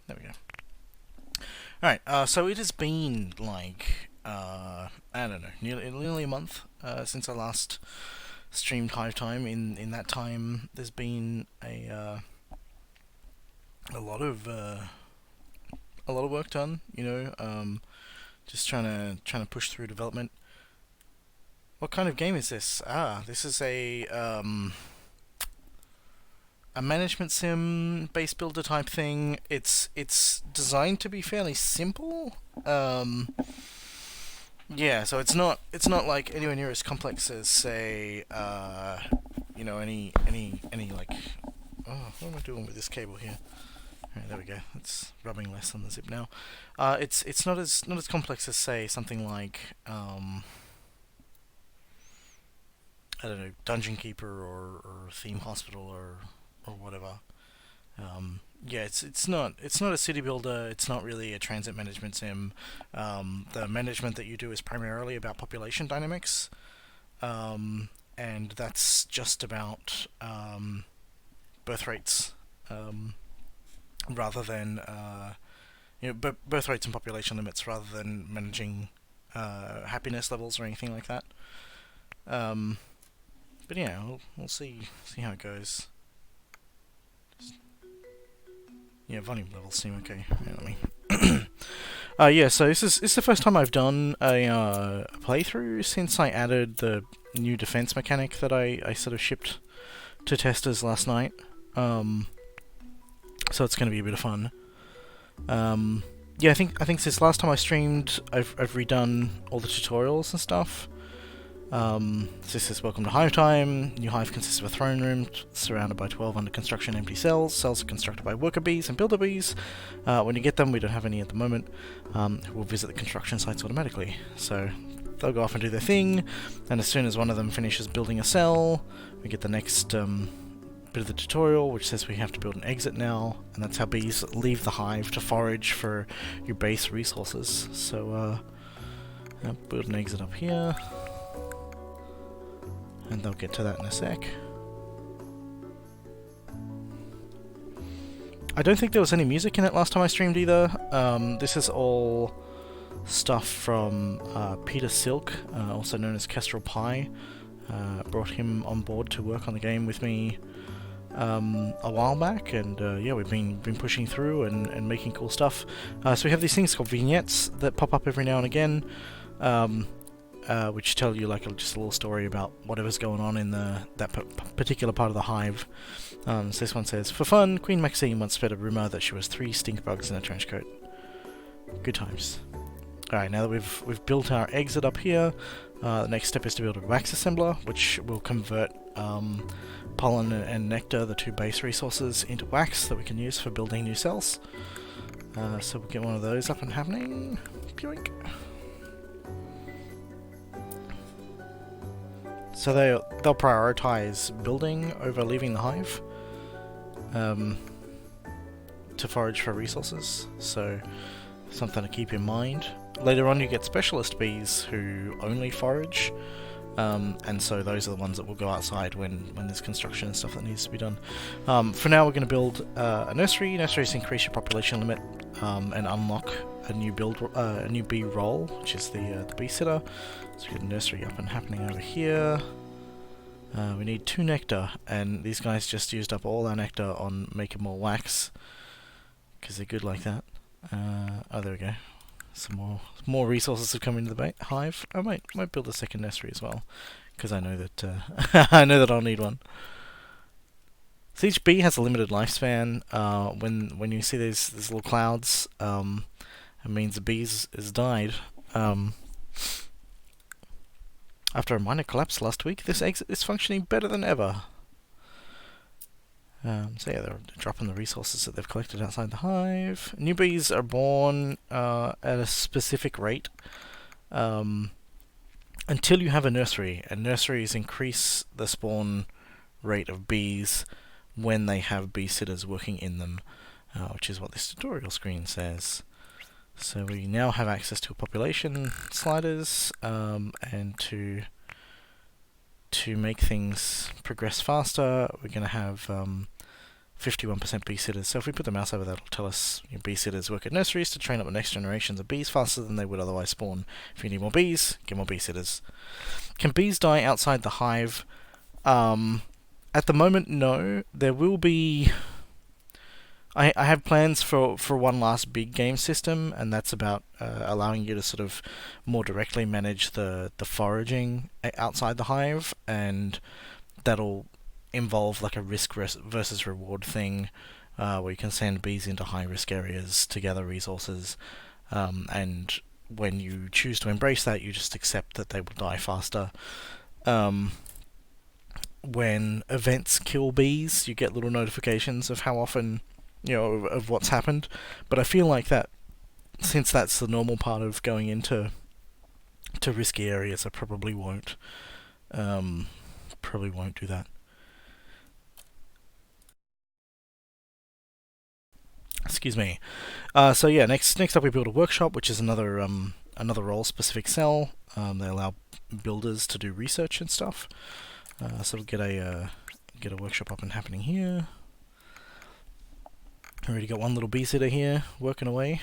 There we go. Alright, so it has been like, I don't know, nearly a month since I last streamed Hive Time. In that time, there's been a lot of work done. Just trying to push through development. What kind of game is this? This is a management sim base builder type thing. It's designed to be fairly simple. Yeah, so it's not like anywhere near as complex as say any like, oh, what am I doing with this cable here? Alright, there we go. It's rubbing less on the zip now. It's not as complex as say something like I don't know, Dungeon Keeper or Theme Hospital or whatever. Yeah, it's not a city builder. It's not really a transit management sim. The management that you do is primarily about population dynamics, and that's just about birth rates, rather than birth rates and population limits, rather than managing happiness levels or anything like that. Um, but yeah, we'll see how it goes. Yeah, volume levels seem okay. Yeah, let me. Yeah, so this is the first time I've done a playthrough since I added the new defense mechanic that I sort of shipped to testers last night. So it's going to be a bit of fun. Yeah, I think since last time I streamed, I've redone all the tutorials and stuff. This is Welcome to Hive Time. New Hive consists of a throne room surrounded by 12 under construction empty cells. Cells are constructed by worker bees and builder bees. When you get them, we don't have any at the moment, who will visit the construction sites automatically. So they'll go off and do their thing, and as soon as one of them finishes building a cell, we get the next bit of the tutorial, which says we have to build an exit now, and that's how bees leave the hive to forage for your base resources. So I'll build an exit up here. And they'll get to that in a sec. I don't think there was any music in it last time I streamed either. This is all stuff from Peter Silk, also known as Kestrel Pie. Brought him on board to work on the game with me a while back, and yeah, we've been pushing through and making cool stuff. So we have these things called vignettes that pop up every now and again. Which tell you like just a little story about whatever's going on in that particular part of the hive. So this one says, for fun, Queen Maxine once spread a rumour that she was 3 stink bugs in a trench coat. Good times. Alright, now that we've built our exit up here, the next step is to build a wax assembler, which will convert pollen and nectar, the 2 base resources, into wax that we can use for building new cells. So we'll get one of those up and happening. Pewink. So they'll prioritize building over leaving the hive to forage for resources. So something to keep in mind. Later on, you get specialist bees who only forage, and so those are the ones that will go outside when there's construction and stuff that needs to be done. For now, we're going to build a nursery. Nurseries increase your population limit and unlock a new bee role, which is the bee sitter. So we get a nursery up and happening over here. We need 2 nectar, and these guys just used up all our nectar on making more wax, because they're good like that. Oh, there we go. Some more resources have come into the hive. I might build a second nursery as well, because I know that I know that I'll need one. So each bee has a limited lifespan. When you see these little clouds, it means the bees has died. After a minor collapse last week, this exit is functioning better than ever. So yeah, they're dropping the resources that they've collected outside the hive. New bees are born at a specific rate until you have a nursery, and nurseries increase the spawn rate of bees when they have bee sitters working in them, which is what this tutorial screen says. So we now have access to population sliders, and to make things progress faster, we're going to have 51% bee sitters. So if we put the mouse over, that'll tell us bee sitters work at nurseries to train up the next generations of bees faster than they would otherwise spawn. If you need more bees, get more bee sitters. Can bees die outside the hive? At the moment, no. There will be... I have plans for one last big game system, and that's about allowing you to sort of more directly manage the foraging outside the hive, and that'll involve like a risk versus reward thing, where you can send bees into high risk areas to gather resources, and when you choose to embrace that, you just accept that they will die faster. When events kill bees, you get little notifications of how often, of what's happened. But I feel like that, since that's the normal part of going into risky areas, I probably won't do that. Excuse me. So yeah, next up we build a workshop, which is another role specific cell. They allow builders to do research and stuff. So we'll get a workshop up and happening here. Already got one little bee sitter here working away.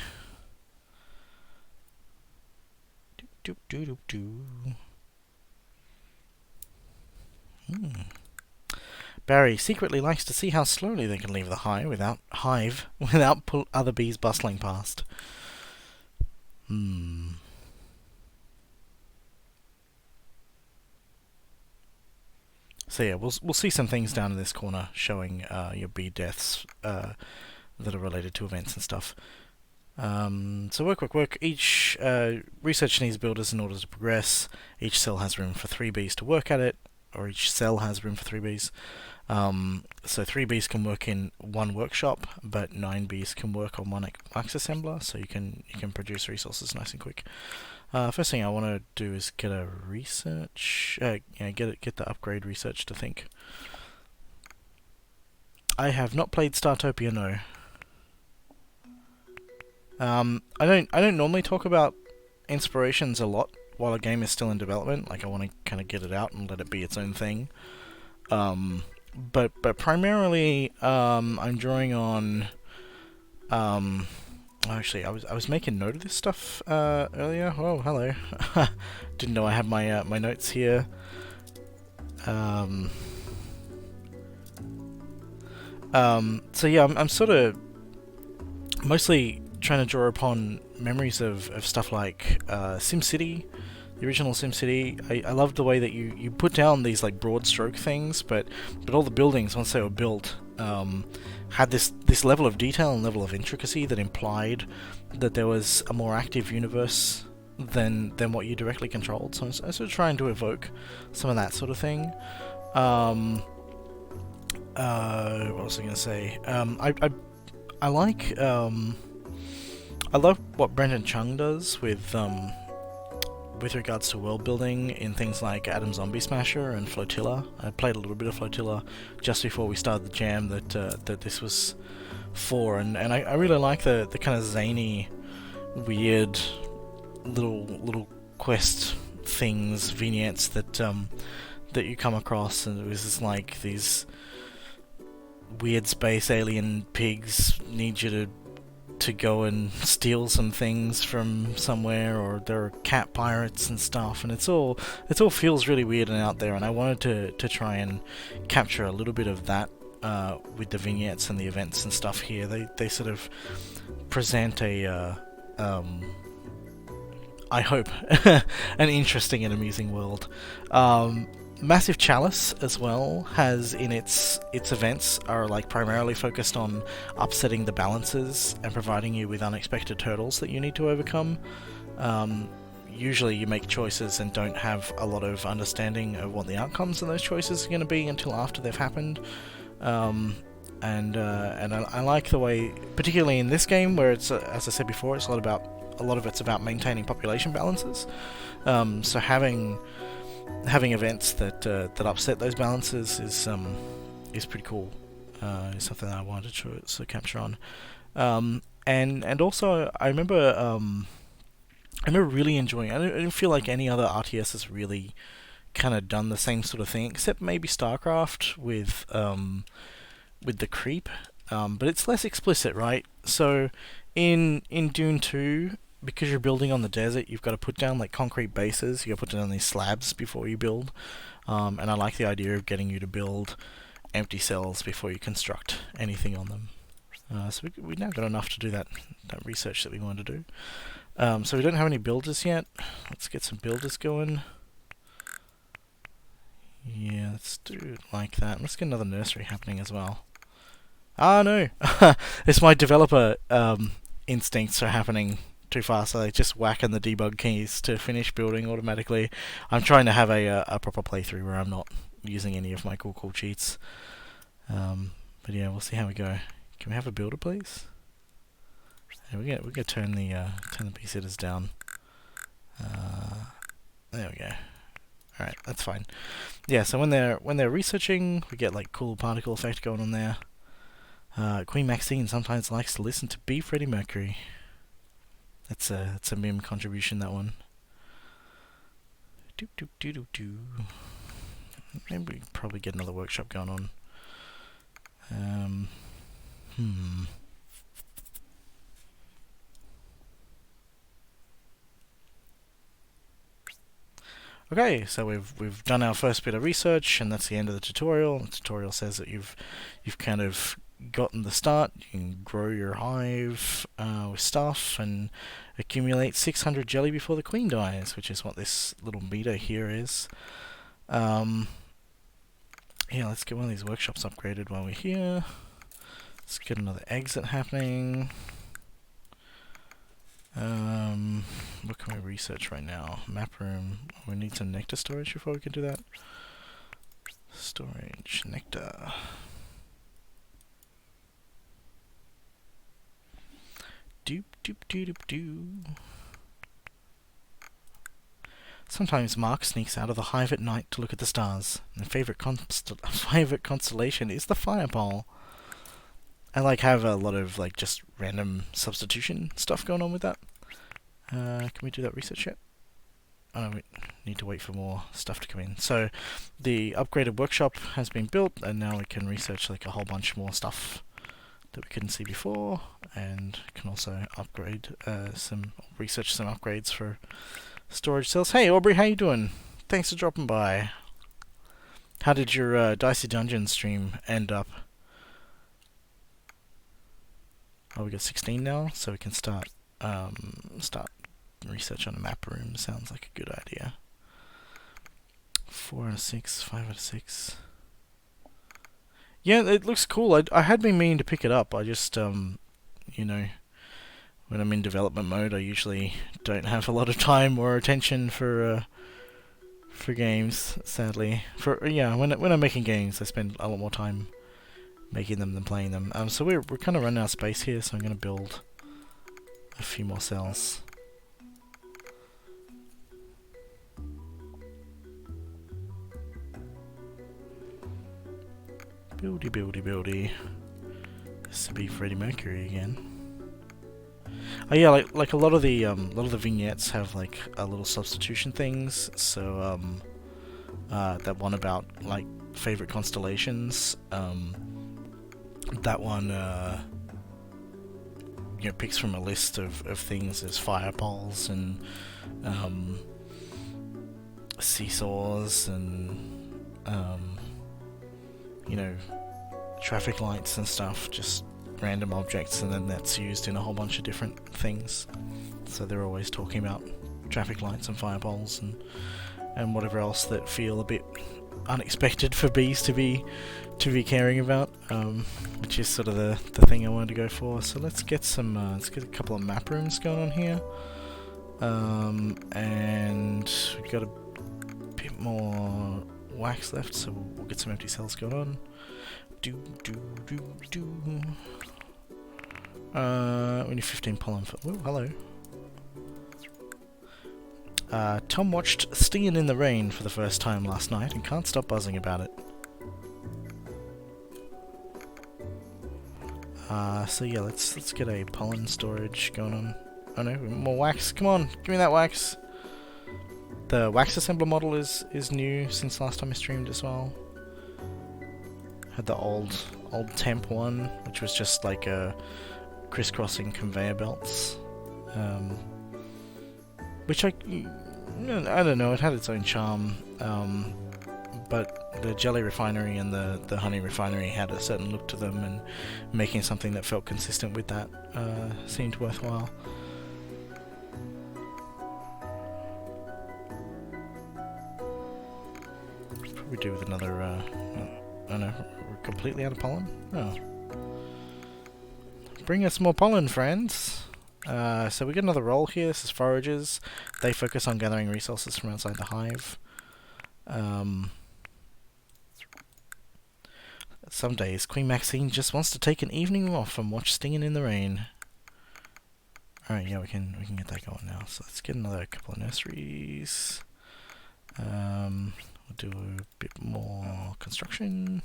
Barry secretly likes to see how slowly they can leave the hive without other bees bustling past. So yeah, we'll see some things down in this corner showing your bee deaths that are related to events and stuff. So work. Each research needs builders in order to progress. Each cell has room for 3 bees to work at it, or each cell has room for 3 bees. So 3 bees can work in one workshop, but 9 bees can work on one wax assembler, so you can produce resources nice and quick. First thing I want to do is get a research, get the upgrade research to think. I have not played Startopia, no. I don't normally talk about inspirations a lot while a game is still in development. Like, I want to kind of get it out and let it be its own thing. But primarily, I'm drawing on. Actually, I was making note of this stuff earlier. Oh, hello. Didn't know I had my my notes here. So yeah, I'm sort of mostly trying to draw upon memories of stuff like SimCity, the original SimCity. I love the way that you put down these like broad stroke things, but all the buildings, once they were built, had this level of detail and level of intricacy that implied that there was a more active universe than what you directly controlled. So I was sort of trying to evoke some of that sort of thing. What was I going to say? I like I love what Brendan Chung does with regards to world building in things like Atom Zombie Smasher and Flotilla. I played a little bit of Flotilla just before we started the jam that this was for, and I really like the kind of zany, weird little quest things, vignettes that you come across, and it was just like these weird space alien pigs need you to go and steal some things from somewhere, or there are cat pirates and stuff, and it all feels really weird and out there, and I wanted to try and capture a little bit of that with the vignettes and the events and stuff here. They sort of present a I hope an interesting and amusing world. Massive Chalice as well has in its events are like primarily focused on upsetting the balances and providing you with unexpected hurdles that you need to overcome. Usually you make choices and don't have a lot of understanding of what the outcomes of those choices are going to be until after they've happened. And I like the way, particularly in this game, where it's as I said before, it's a lot of it's about maintaining population balances. So having events that upset those balances is pretty cool. It's something that I wanted to capture on. And also I remember really enjoying. I don't feel like any other RTS has really kind of done the same sort of thing, except maybe StarCraft with with the creep, but it's less explicit, right? So in Dune 2, because you're building on the desert, you've got to put down like concrete bases. You got to put down these slabs before you build, and I like the idea of getting you to build empty cells before you construct anything on them. So we now got enough to do that research that we wanted to do. So we don't have any builders yet. Let's get some builders going. Yeah, let's do it like that. Let's get another nursery happening as well. Ah, no! It's my developer instincts are happening too fast, so they just whacking the debug keys to finish building automatically. I'm trying to have a proper playthrough where I'm not using any of my cool cheats. But yeah, we'll see how we go. Can we have a builder, please? Yeah, we're gonna turn the piece hitters down. There we go. Alright, that's fine. Yeah, so when they're researching, we get like cool particle effect going on there. Queen Maxine sometimes likes to listen to B. Freddie Mercury. That's a meme contribution, that one. Maybe we probably get another workshop going on. Okay, so we've done our first bit of research, and that's the end of the tutorial. The tutorial says that you've kind of gotten the start. You can grow your hive with stuff and accumulate 600 jelly before the queen dies, which is what this little meter here is. Yeah, let's get one of these workshops upgraded while we're here. Let's get another exit happening. What can we research right now? Map room. We need some nectar storage before we can do that. Storage, nectar. Doop doop doop doop doo. Sometimes Mark sneaks out of the hive at night to look at the stars. And favorite constellation is the fireball. I have a lot of just random substitution stuff going on with that. Can we do that research yet? Oh, we need to wait for more stuff to come in. So the upgraded workshop has been built, and now we can research a whole bunch more stuff that we couldn't see before, and can also upgrade research some upgrades for storage cells. Hey Aubrey, how you doing? Thanks for dropping by. How did your Dicey Dungeon stream end up? Oh, we got 16 now, so we can start research on a map room. Sounds like a good idea. 4 out of 6, 5 out of 6. Yeah, it looks cool. I had been meaning to pick it up. I just, you know, when I'm in development mode, I usually don't have a lot of time or attention for games. Sadly, when I'm making games, I spend a lot more time making them than playing them. So we're kind of running out of space here, so I'm going to build a few more cells. Buildy. This to be Freddie Mercury again. Oh yeah, like a lot of the vignettes have a little substitution things. So that one about favorite constellations. That one picks from a list of things as fire poles and seesaws and traffic lights and stuff, just random objects, and then that's used in a whole bunch of different things. So they're always talking about traffic lights and fire poles and whatever else that feel a bit unexpected for bees to be caring about, which is sort of the thing I wanted to go for. So let's get a couple of map rooms going on here, and we've got a bit more wax left, so we'll get some empty cells going on. We need 15 pollen for. Oh, hello. Tom watched Stinging in the Rain for the first time last night and can't stop buzzing about it. So yeah, let's get a pollen storage going on. Oh no, more wax. Come on, give me that wax. The wax assembler model is new since last time I streamed as well. Had the old old temp one, which was just like crisscrossing conveyor belts, which I don't know, it had its own charm, but the jelly refinery and the honey refinery had a certain look to them, and making something that felt consistent with that seemed worthwhile. We do with another, oh no, we're completely out of pollen? Oh. Bring us more pollen, friends! So we get another role here. This is foragers. They focus on gathering resources from outside the hive. Some days, Queen Maxine just wants to take an evening off and watch Stinging in the Rain. Alright, yeah, we can get that going now. So let's get another couple of nurseries. We'll do a bit more construction.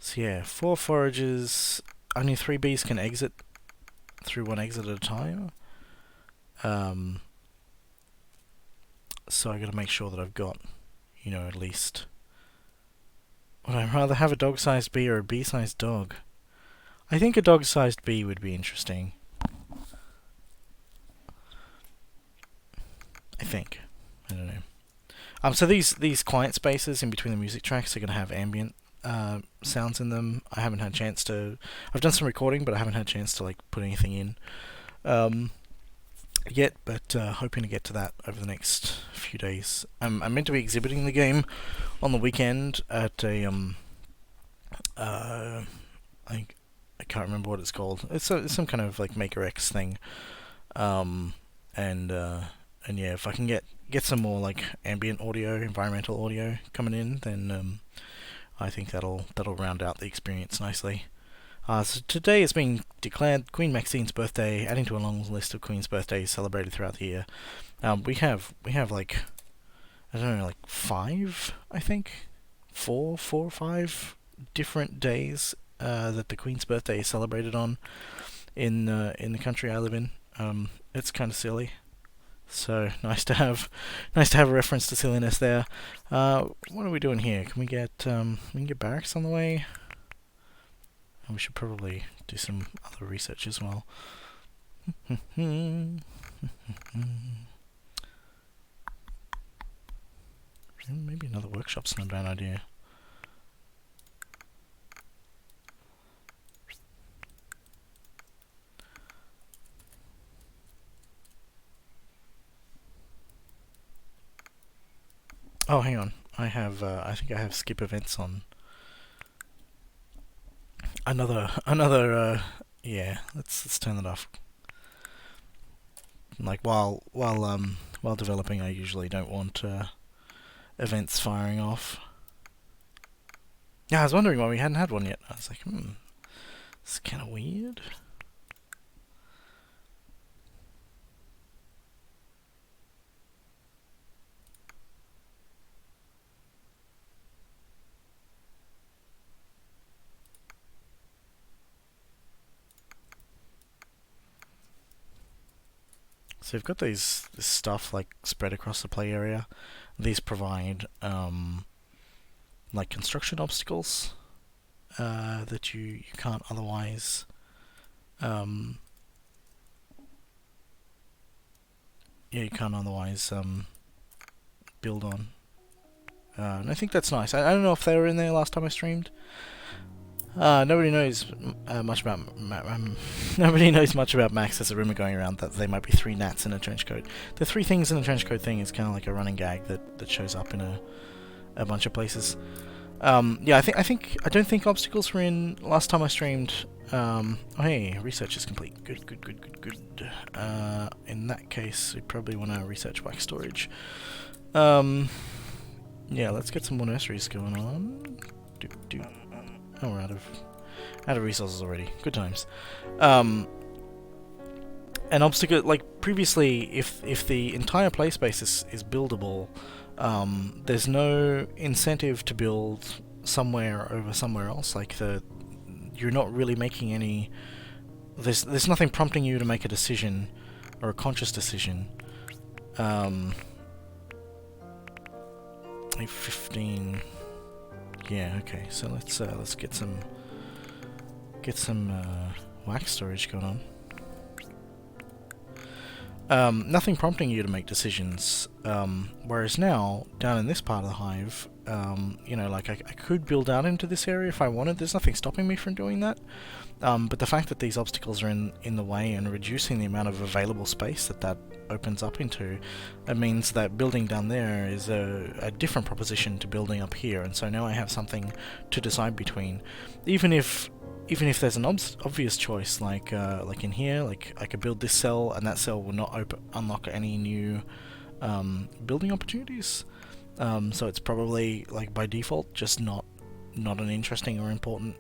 So yeah, 4 foragers, only 3 bees can exit through one exit at a time. So I gotta make sure that I've got, you know, at least... Would I rather have a dog-sized bee or a bee-sized dog? I think a dog-sized bee would be interesting. I think. I don't know. So these quiet spaces in between the music tracks are going to have ambient sounds in them. I haven't had a chance to... I've done some recording, but I haven't had a chance to like put anything in yet, but hoping to get to that over the next few days. I'm meant to be exhibiting the game on the weekend at a I can't remember what it's called. It's some kind of like Maker X thing, and yeah, if I can get some more like ambient audio, environmental audio coming in, then I think that'll round out the experience nicely. So today is being declared Queen Maxine's birthday, adding to a long list of Queen's birthdays celebrated throughout the year. We have like, I don't know, like 5, I think, 4 or 5 different days that the Queen's birthday is celebrated on in the country I live in. It's kind of silly, so nice to have a reference to silliness there. What are we doing here? Can we get barracks on the way? We should probably do some other research as well. Maybe another workshop's not a bad idea. Oh, hang on. I think I have skip events on. Another yeah, let's turn that off. Like while developing, I usually don't want events firing off. Yeah, I was wondering why we hadn't had one yet. I was like, it's kind of weird. So we've got this stuff like spread across the play area. These provide like construction obstacles that you can't otherwise build on. And I think that's nice. I don't know if they were in there last time I streamed. Nobody knows much about nobody knows much about Max. There's a rumor going around that there might be 3 gnats in a trench coat. The 3 things in a trench coat thing is kind of like a running gag that shows up in a bunch of places. Yeah, I don't think obstacles were in last time I streamed. Oh hey, research is complete. Good. In that case, we probably want to research wax storage. Yeah, let's get some more nurseries going on. Oh, we're out of resources already. Good times. An obstacle, like previously, if the entire play space is buildable, there's no incentive to build somewhere over somewhere else. Like you're not really making any there's nothing prompting you to make a decision or a conscious decision. 15. Yeah, okay. So let's get some wax storage going on. Nothing prompting you to make decisions, whereas now, down in this part of the hive, you know, like I could build out into this area if I wanted. There's nothing stopping me from doing that, but the fact that these obstacles are in the way and reducing the amount of available space that opens up into, it means that building down there is a different proposition to building up here, and so now I have something to decide between. Even if there's an obvious choice, like in here, like I could build this cell, and that cell will not unlock any new building opportunities. So it's probably, like, by default, just not an interesting or important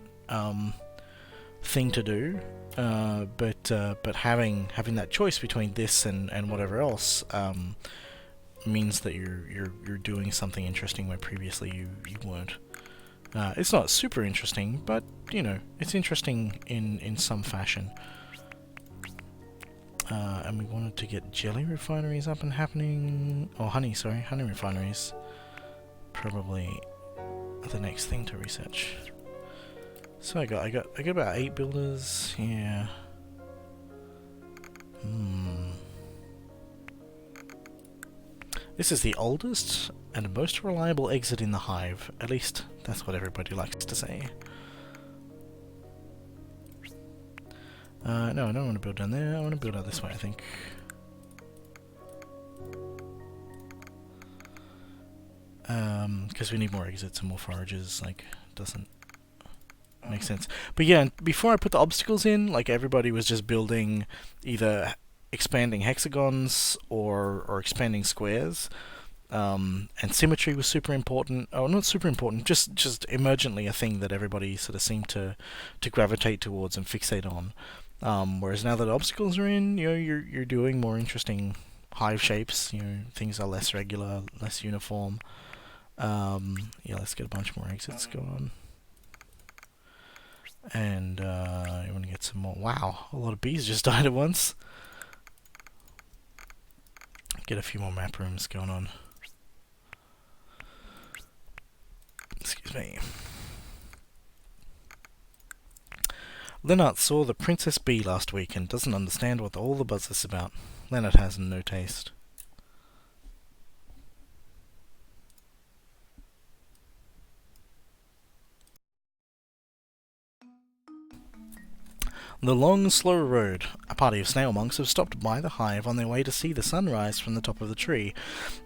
thing to do. But having that choice between this and whatever else means that you're doing something interesting where previously you weren't. It's not super interesting, but, you know, it's interesting in some fashion. And we wanted to get jelly refineries up and happening... Oh, honey refineries. Probably the next thing to research. So I got about 8 builders, yeah. This is the oldest and most reliable exit in the hive. At least, that's what everybody likes to say. No, I don't want to build down there. I want to build out this way, I think. Because we need more exits and more forages. Like, doesn't make sense. But yeah, before I put the obstacles in, like, everybody was just building either expanding hexagons or expanding squares. And symmetry was super important. Oh, not super important, just emergently a thing that everybody sort of seemed to gravitate towards and fixate on. Whereas now that obstacles are in, you know, you're doing more interesting hive shapes. You know, things are less regular, less uniform. Yeah, let's get a bunch more exits going on. And you want to get some more. Wow, a lot of bees just died at once. Get a few more map rooms going on. Excuse me. Leonard saw the Princess Bee last week and doesn't understand what all the buzz is about. Leonard has no taste. The long, slow road. A party of snail monks have stopped by the hive on their way to see the sunrise from the top of the tree.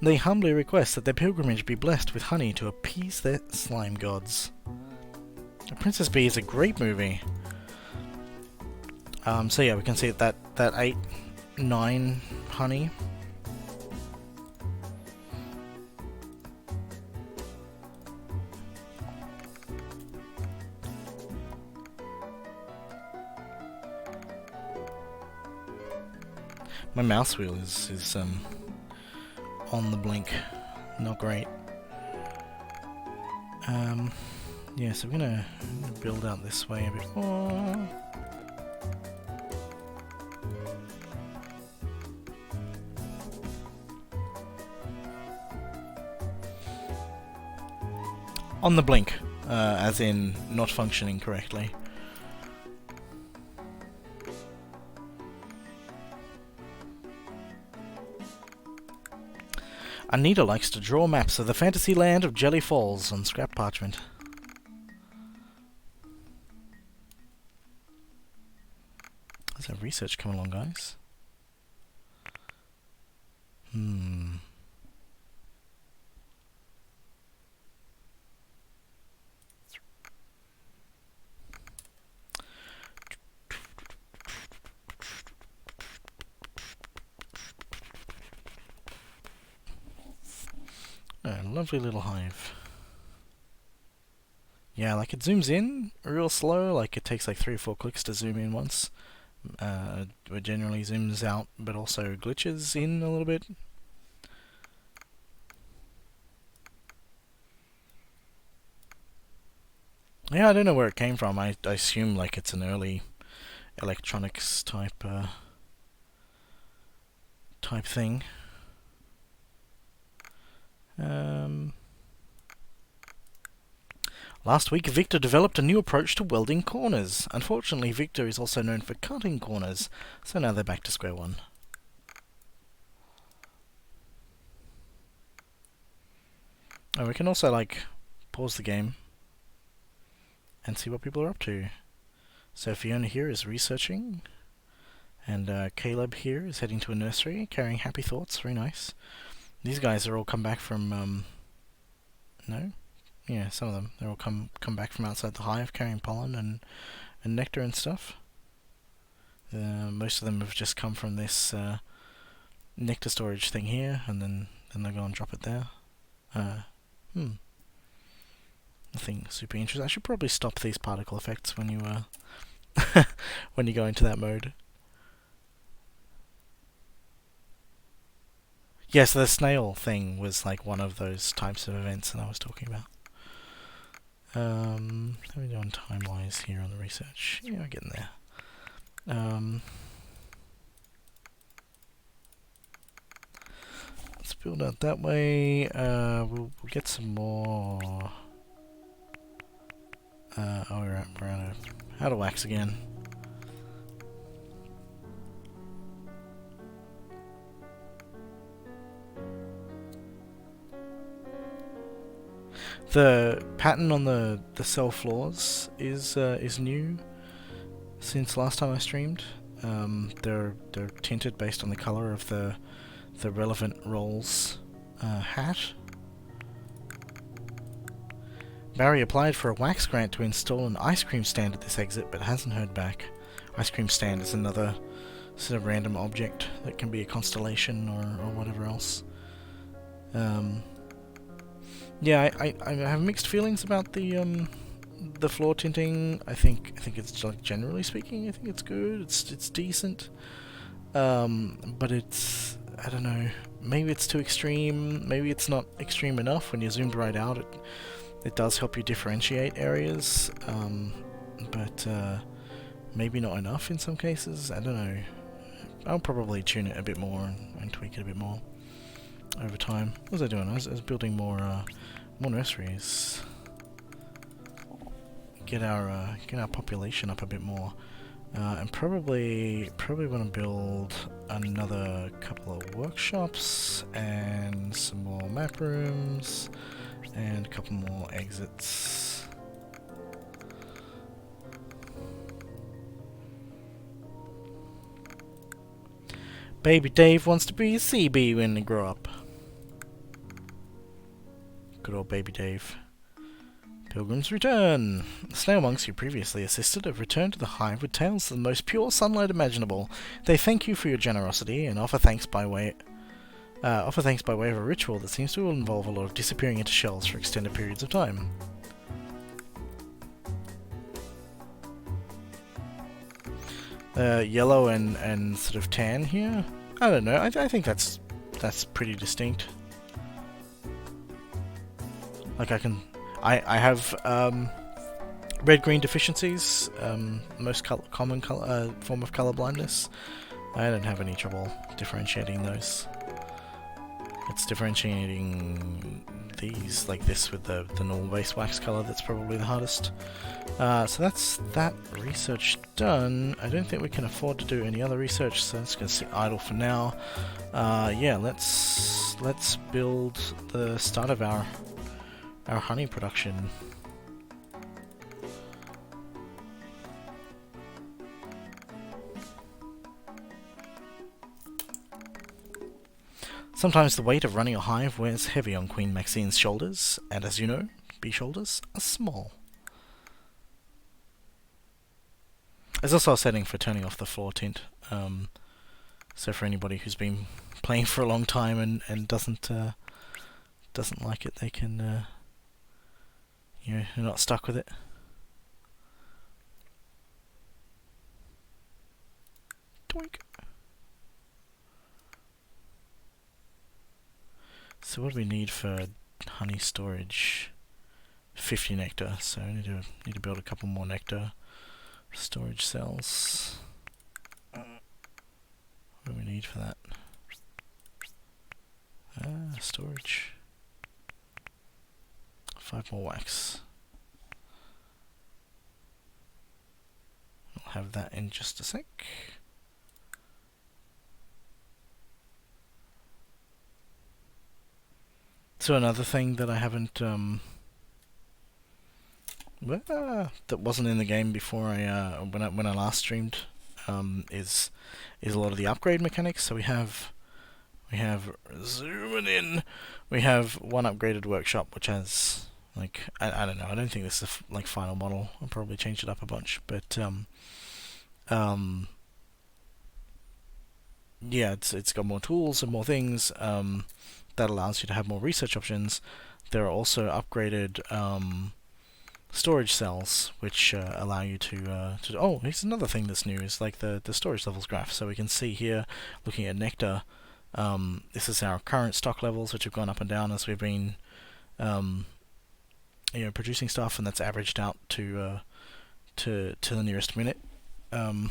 They humbly request that their pilgrimage be blessed with honey to appease their slime gods. The Princess Bee is a great movie. So yeah, we can see that 8, 9 honey. My mouse wheel is on the blink. Not great. Yeah, so we're gonna build out this way a bit more. On the blink, as in not functioning correctly. Anita likes to draw maps of the fantasy land of Jelly Falls on scrap parchment. There's our research coming along, guys. A lovely little hive. Yeah, like it zooms in real slow, like it takes like 3 or 4 clicks to zoom in once. It generally zooms out, but also glitches in a little bit. Yeah, I don't know where it came from. I assume like it's an early electronics type type thing. Last week, Victor developed a new approach to welding corners. Unfortunately, Victor is also known for cutting corners, so now they're back to square one. And we can also, like, pause the game and see what people are up to. So Fiona here is researching, and Caleb here is heading to a nursery, carrying happy thoughts. Very nice. These guys are all come back from, no? Yeah, some of them. They're all come back from outside the hive, carrying pollen and nectar and stuff. Most of them have just come from this nectar storage thing here, and then they go and drop it there. Nothing super interesting. I should probably stop these particle effects when you when you go into that mode. Yes, the snail thing was like one of those types of events that I was talking about. How are we doing time-wise here on the research? Yeah, we're getting there. Let's build out that way. We'll get some more. We're out of wax again. The pattern on the cell floors is new since last time I streamed. They're tinted based on the color of the relevant role's hat. Barry applied for a wax grant to install an ice cream stand at this exit, but hasn't heard back. Ice cream stand is another sort of random object that can be a constellation or whatever else. Yeah, I have mixed feelings about the floor tinting. I think it's, like, generally speaking, I think it's good. It's decent. But it's, I don't know. Maybe it's too extreme. Maybe it's not extreme enough. When you zoomed right out, it does help you differentiate areas. But maybe not enough in some cases. I don't know. I'll probably tune it a bit more and tweak it a bit more over time. What was I doing? I was building more nurseries. Get our population up a bit more, and probably want to build another couple of workshops and some more map rooms and a couple more exits. Baby Dave wants to be a CB when they grow up. Good old Baby Dave. Pilgrims return. The snail monks you previously assisted have returned to the hive with tales of the most pure sunlight imaginable. They thank you for your generosity and offer thanks by way of a ritual that seems to involve a lot of disappearing into shells for extended periods of time. Yellow and sort of tan here. I don't know. I think that's pretty distinct. Like I have red-green deficiencies, most common form of color blindness. I don't have any trouble differentiating those. It's differentiating these like this with the normal base wax color that's probably the hardest. So that's that research done. I don't think we can afford to do any other research, so it's going to sit idle for now. Yeah, let's build the start of our honey production. Sometimes the weight of running a hive wears heavy on Queen Maxine's shoulders, and as you know, bee shoulders are small. There's also a setting for turning off the floor tint, so for anybody who's been playing for a long time and doesn't like it, they can, you're not stuck with it. Doink. So what do we need for honey storage? 50 nectar, so I need to build a couple more nectar storage cells. need for that? Storage. 5 more wax. I'll have that in just a sec. So another thing that I haven't that wasn't in the game before when I last streamed is a lot of the upgrade mechanics. So we have zooming in. We have one upgraded workshop which has like I don't know. I don't think this is like final model. I'll probably change it up a bunch, but yeah, it's got more tools and more things. That allows you to have more research options. There are also upgraded storage cells, which allow you to oh, here's another thing that's new, is like the storage levels graph. So we can see here, looking at nectar, this is our current stock levels, which have gone up and down as we've been producing stuff, and that's averaged out to the nearest minute. Oh,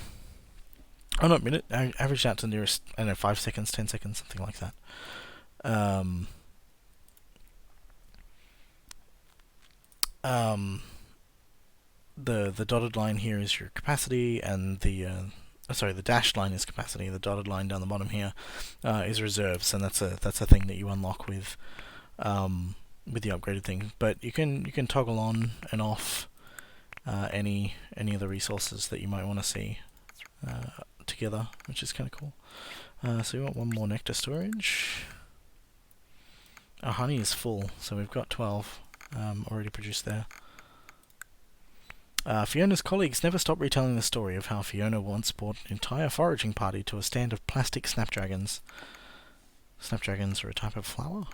not minute, averaged out to the nearest, I don't know, 5 seconds, 10 seconds, something like that. The dotted line here is your capacity, and the dashed line is capacity. The dotted line down the bottom here is reserves, and that's a thing that you unlock with the upgraded thing. But you can toggle on and off any of the resources that you might want to see together, which is kind of cool. So we want one more nectar storage. Our honey is full, so we've got 12 already produced there. Fiona's colleagues never stop retelling the story of how Fiona once brought an entire foraging party to a stand of plastic snapdragons. Snapdragons are a type of flower?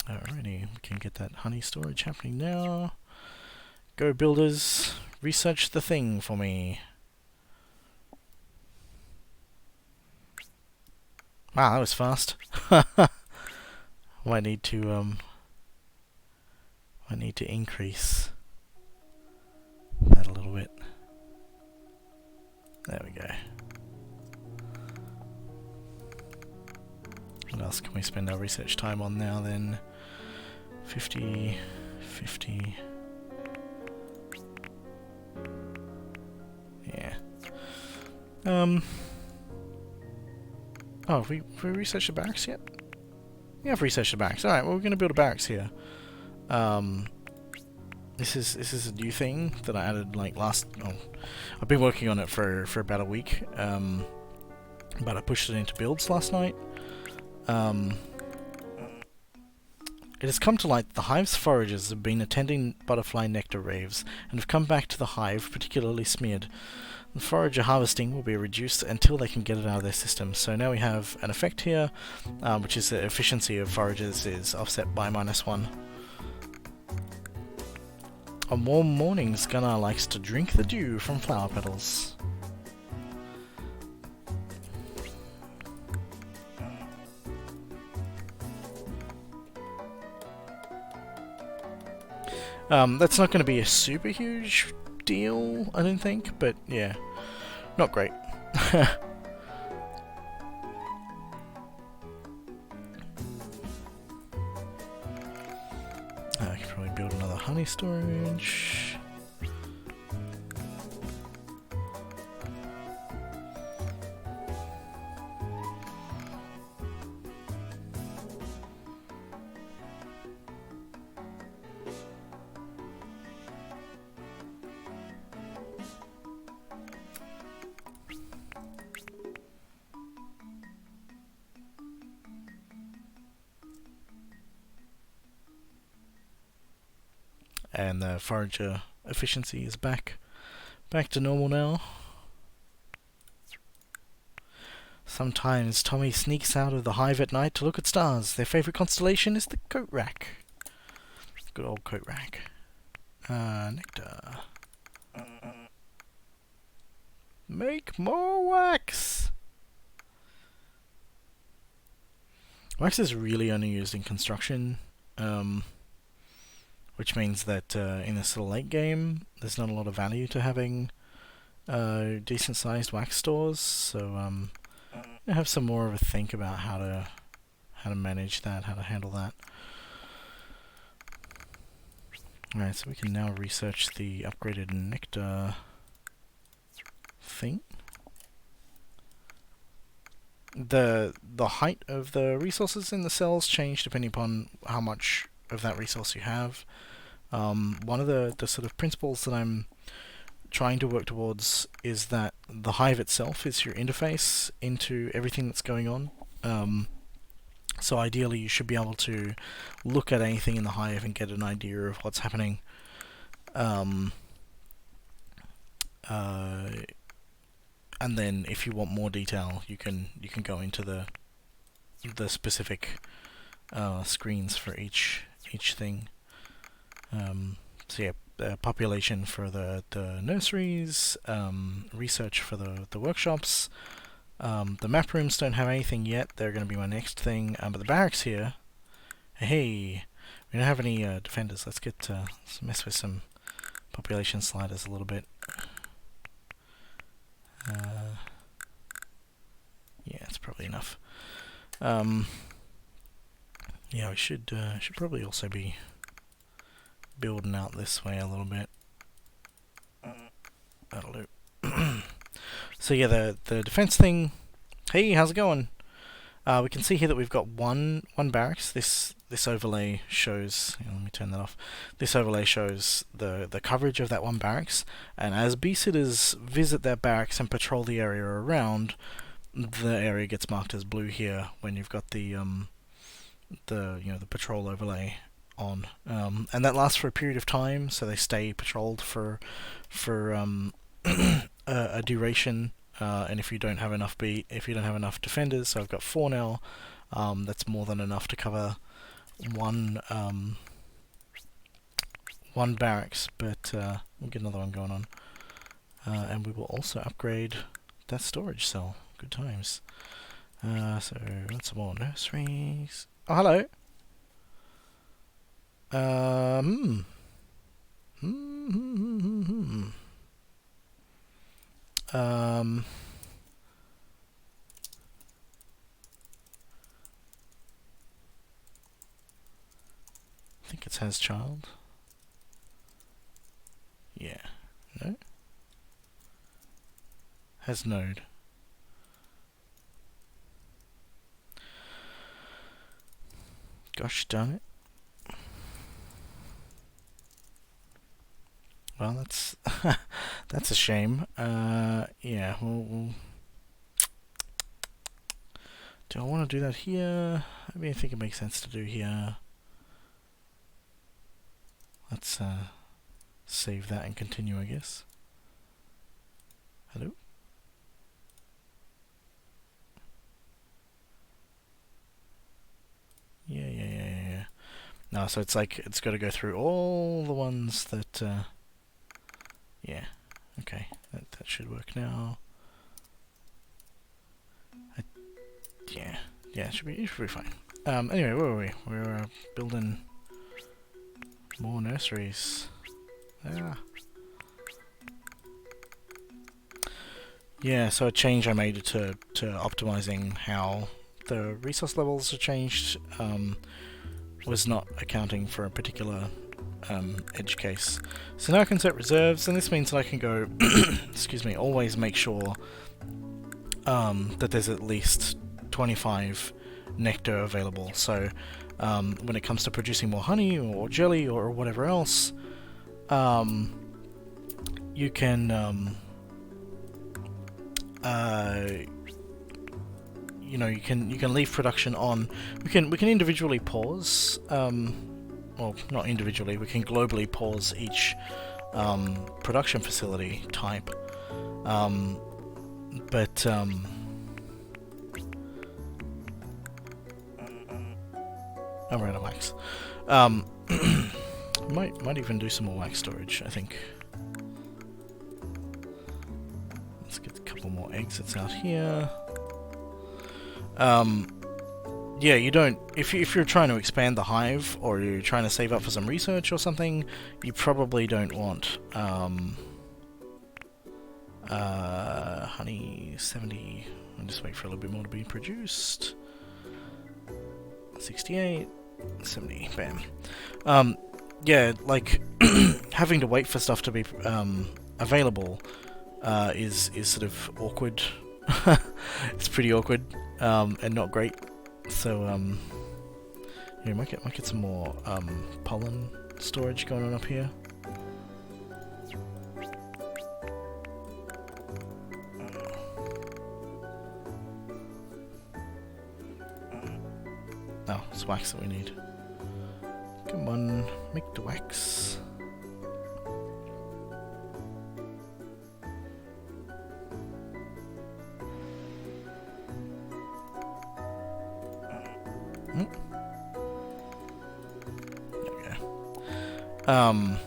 Alrighty, we can get that honey storage happening now. Go builders, research the thing for me. Wow, that was fast. Might need to increase that a little bit. There we go. What else can we spend our research time on now then? 50, 50. Yeah. Oh, have we researched the barracks yet? Yeah, I've researched the barracks. Alright, well, we're going to build a barracks here. This is a new thing that I added like last... Oh, I've been working on it for about a week. But I pushed it into builds last night. It has come to light that the hive's foragers have been attending butterfly nectar raves and have come back to the hive particularly smeared. The forager harvesting will be reduced until they can get it out of their system. So now we have an effect here, which is the efficiency of foragers is offset by -1. On warm mornings, Gunnar likes to drink the dew from flower petals. That's not going to be a super huge deal, I don't think, but yeah, not great. I could probably build another honey storage. And the forager efficiency is back to normal now. Sometimes Tommy sneaks out of the hive at night to look at stars. Their favourite constellation is the coat rack. Good old coat rack. Nectar. Make more wax! Wax is really only used in construction. Which means that in this little late game, there's not a lot of value to having decent sized wax stores, so I have some more of a think about how to manage that, how to handle that. Alright, so we can now research the upgraded nectar thing. The height of the resources in the cells change depending upon how much of that resource you have. One of the sort of principles that I'm trying to work towards is that the hive itself is your interface into everything that's going on. So ideally you should be able to look at anything in the hive and get an idea of what's happening. And then if you want more detail, you can go into the specific screens for each thing. So yeah, population for the nurseries, research for the workshops. The map rooms don't have anything yet. They're going to be my next thing. But the barracks here, hey, we don't have any defenders. Let's let's mess with some population sliders a little bit. Yeah, it's probably enough. Yeah, we should probably also be building out this way a little bit. That'll do. So yeah, the defense thing. Hey, how's it going? We can see here that we've got one barracks. This overlay shows. Let me turn that off. This overlay shows the coverage of that one barracks, and as bee sitters visit that barracks and patrol the area around, the area gets marked as blue here when you've got the patrol overlay on, and that lasts for a period of time, so they stay patrolled for a duration. And if you don't have enough defenders, so I've got 4 now, that's more than enough to cover one barracks, but we'll get another one going on, and we will also upgrade that storage cell. Good times. So lots more nurseries. Oh, hello. I think it has child. Yeah. No? Has node. Gosh darn it. Well, that's that's a shame. Yeah, we'll do I want to do that here? I mean, I think it makes sense to do here. Let's save that and continue, I guess. Hello? Yeah. No, so it's like, it's got to go through all the ones that, yeah, okay, that should work now. Yeah, it should be fine. Anyway, where were we? We were building more nurseries. Yeah, so a change I made to optimizing how the resource levels are changed was not accounting for a particular edge case. So now I can set reserves, and this means that I can go, excuse me, always make sure that there's at least 25 nectar available. So when it comes to producing more honey or jelly or whatever else, you can you can leave production on. We can individually pause. Well, not individually. We can globally pause each production facility type. But I'm out of wax. Might even do some more wax storage, I think. Let's get a couple more exits out here. Yeah, you don't. If you're trying to expand the hive, or you're trying to save up for some research or something, you probably don't want Honey 70. I'll just wait for a little bit more to be produced. 68, 70, bam. Yeah, like having to wait for stuff to be available is sort of awkward. It's pretty awkward and not great. So yeah, might get some more pollen storage going on up here. Oh, it's wax that we need. Come on, make the wax. There we go.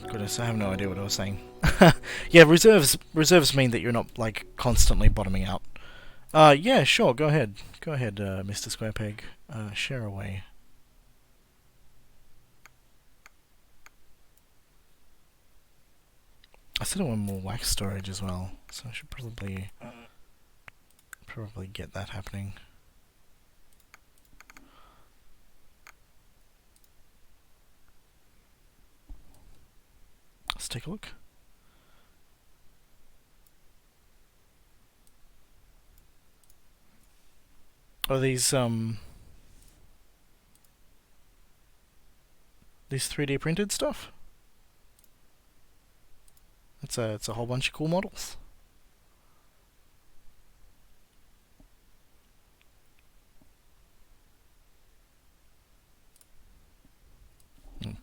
Goodness, I have no idea what I was saying. Yeah, reserves mean that you're not like constantly bottoming out. Yeah, sure, go ahead. Go ahead, Mr. Squarepeg. Share away. I said I want more wax storage as well, so I should probably get that happening. Let's take a look. Are these 3D printed stuff? It's a whole bunch of cool models.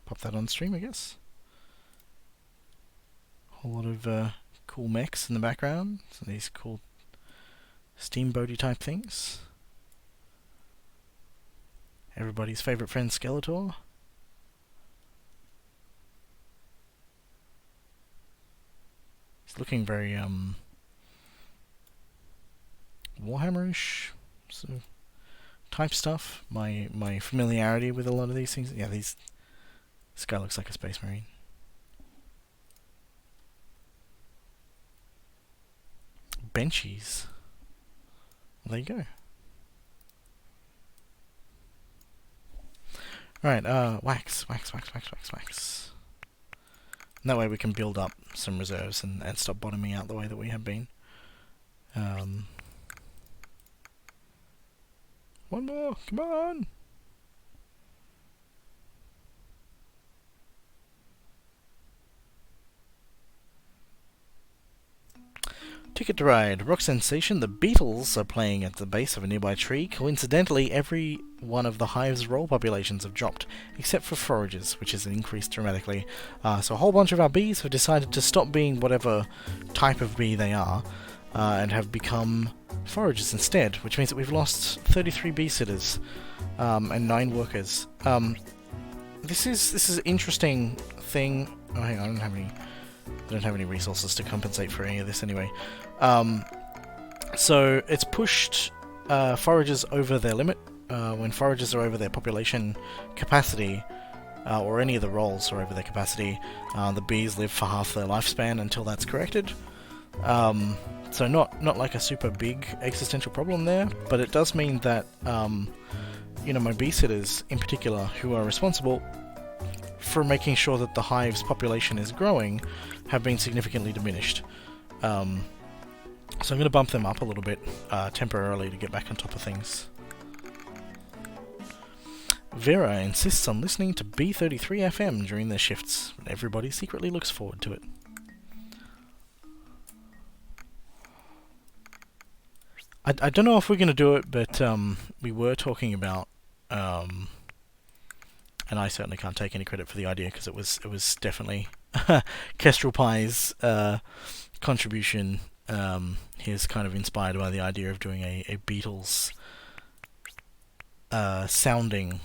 Pop that on stream, I guess. Whole lot of cool mechs in the background. So these cool steamboaty type things. Everybody's favorite friend Skeletor. It's looking very Warhammerish sort of type stuff. My familiarity with a lot of these things. Yeah, this guy looks like a space marine. Benchies. Well, there you go. Right, wax. And that way we can build up some reserves and stop bottoming out the way that we have been. One more, come on! Ticket to Ride. Rock sensation, the Beatles are playing at the base of a nearby tree. Coincidentally, every one of the Hive's roll populations have dropped, except for foragers, which has increased dramatically. So a whole bunch of our bees have decided to stop being whatever type of bee they are, and have become foragers instead, which means that we've lost 33 bee sitters, and 9 workers. This is an interesting thing. Oh, hang on, I don't have any resources to compensate for any of this anyway. So it's pushed foragers over their limit. When foragers are over their population capacity, or any of the rolls are over their capacity, the bees live for half their lifespan until that's corrected. So not like a super big existential problem there, but it does mean that my bee sitters in particular, who are responsible for making sure that the hive's population is growing, have been significantly diminished. So I'm going to bump them up a little bit temporarily to get back on top of things. Vera insists on listening to B33 FM during their shifts, but everybody secretly looks forward to it. I don't know if we're going to do it, but we were talking about, and I certainly can't take any credit for the idea because it was definitely Kestrel Pie's contribution. He's kind of inspired by the idea of doing a Beatles sounding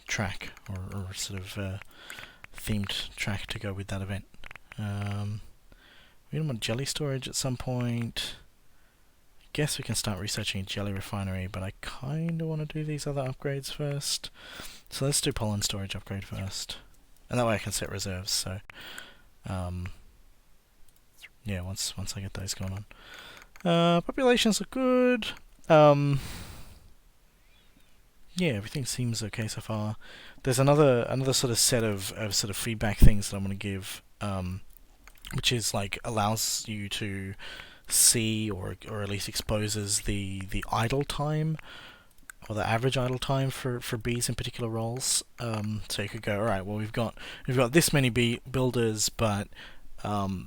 track or sort of themed track to go with that event. We want jelly storage at some point. Guess we can start researching a jelly refinery, but I kind of want to do these other upgrades first. So let's do pollen storage upgrade first, and that way I can set reserves. So yeah, once I get those going on. Populations look good. Yeah, everything seems okay so far. There's another sort of set of sort of feedback things that I'm going to give, which is like allows you to see or at least exposes the idle time or the average idle time for bees in particular roles. So you could go, all right, well we've got this many bee builders, but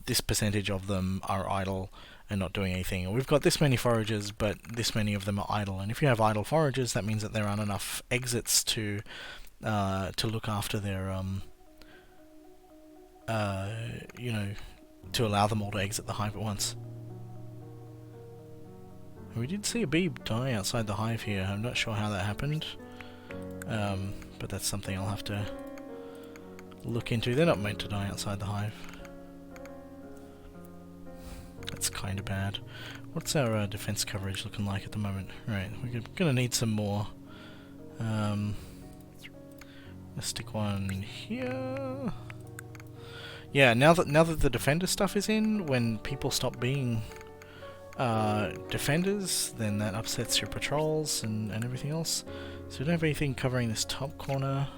this percentage of them are idle and not doing anything. Or we've got this many foragers, but this many of them are idle. And if you have idle foragers, that means that there aren't enough exits to look after their you know, to allow them all to exit the hive at once. We did see a bee die outside the hive here. I'm not sure how that happened, but that's something I'll have to look into. They're not meant to die outside the hive. That's kind of bad. What's our defense coverage looking like at the moment? Right, we're gonna need some more. Let's stick one here. Yeah, now that the defender stuff is in, when people stop being defenders, then that upsets your patrols and everything else. So we don't have anything covering this top corner.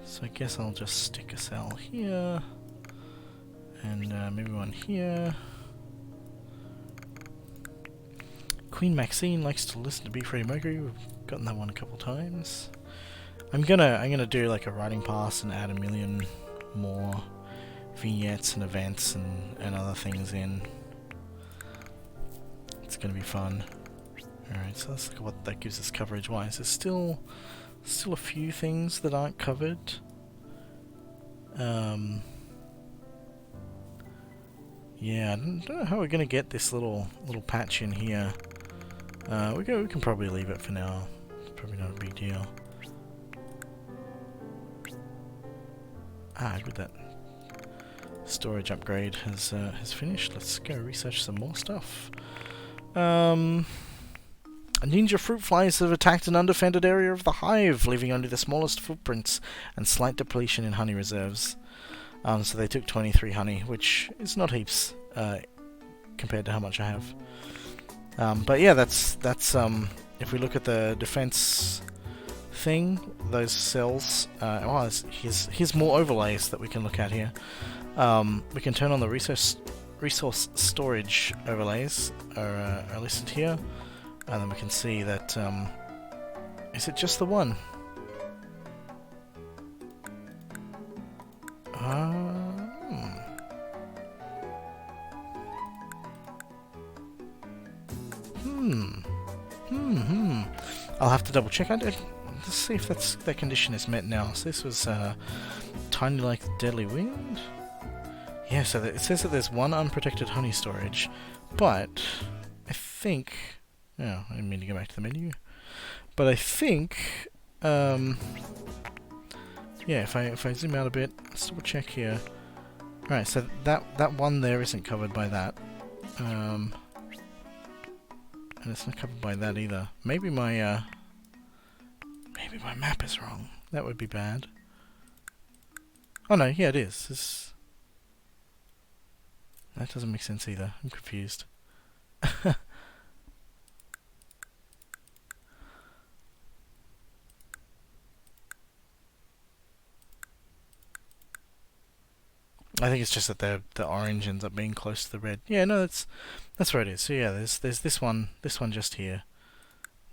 So I guess I'll just stick a cell here. And maybe one here. Queen Maxine likes to listen to Be Free Mercury. We've gotten that one a couple times. I'm gonna do like a writing pass and add a million more vignettes and events and other things in. It's gonna be fun. Alright, so let's look at what that gives us coverage wise. There's still a few things that aren't covered. Yeah, I don't know how we're gonna get this little patch in here. We can probably leave it for now. It's probably not a big deal. Good, that storage upgrade has finished. Let's go research some more stuff. Ninja fruit flies have attacked an undefended area of the hive, leaving only the smallest footprints and slight depletion in honey reserves. So they took 23 honey, which is not heaps compared to how much I have. But yeah, that's if we look at the defense thing, those cells. Here's more overlays that we can look at here. We can turn on the resource storage overlays are listed here, and then we can see that is it just the one? I'll have to double check. Let's see if that condition is met now. So this was tiny like deadly wind. Yeah, so it says that there's one unprotected honey storage, but I think... Oh, I didn't mean to go back to the menu. But I think... yeah, if I zoom out a bit, let's double check here. Right, so that one there isn't covered by that. And it's not covered by that either. Maybe my map is wrong. That would be bad. Oh no, yeah it is. That doesn't make sense either. I'm confused. I think it's just that the orange ends up being close to the red. Yeah, no, that's where it is. So yeah, there's this one just here,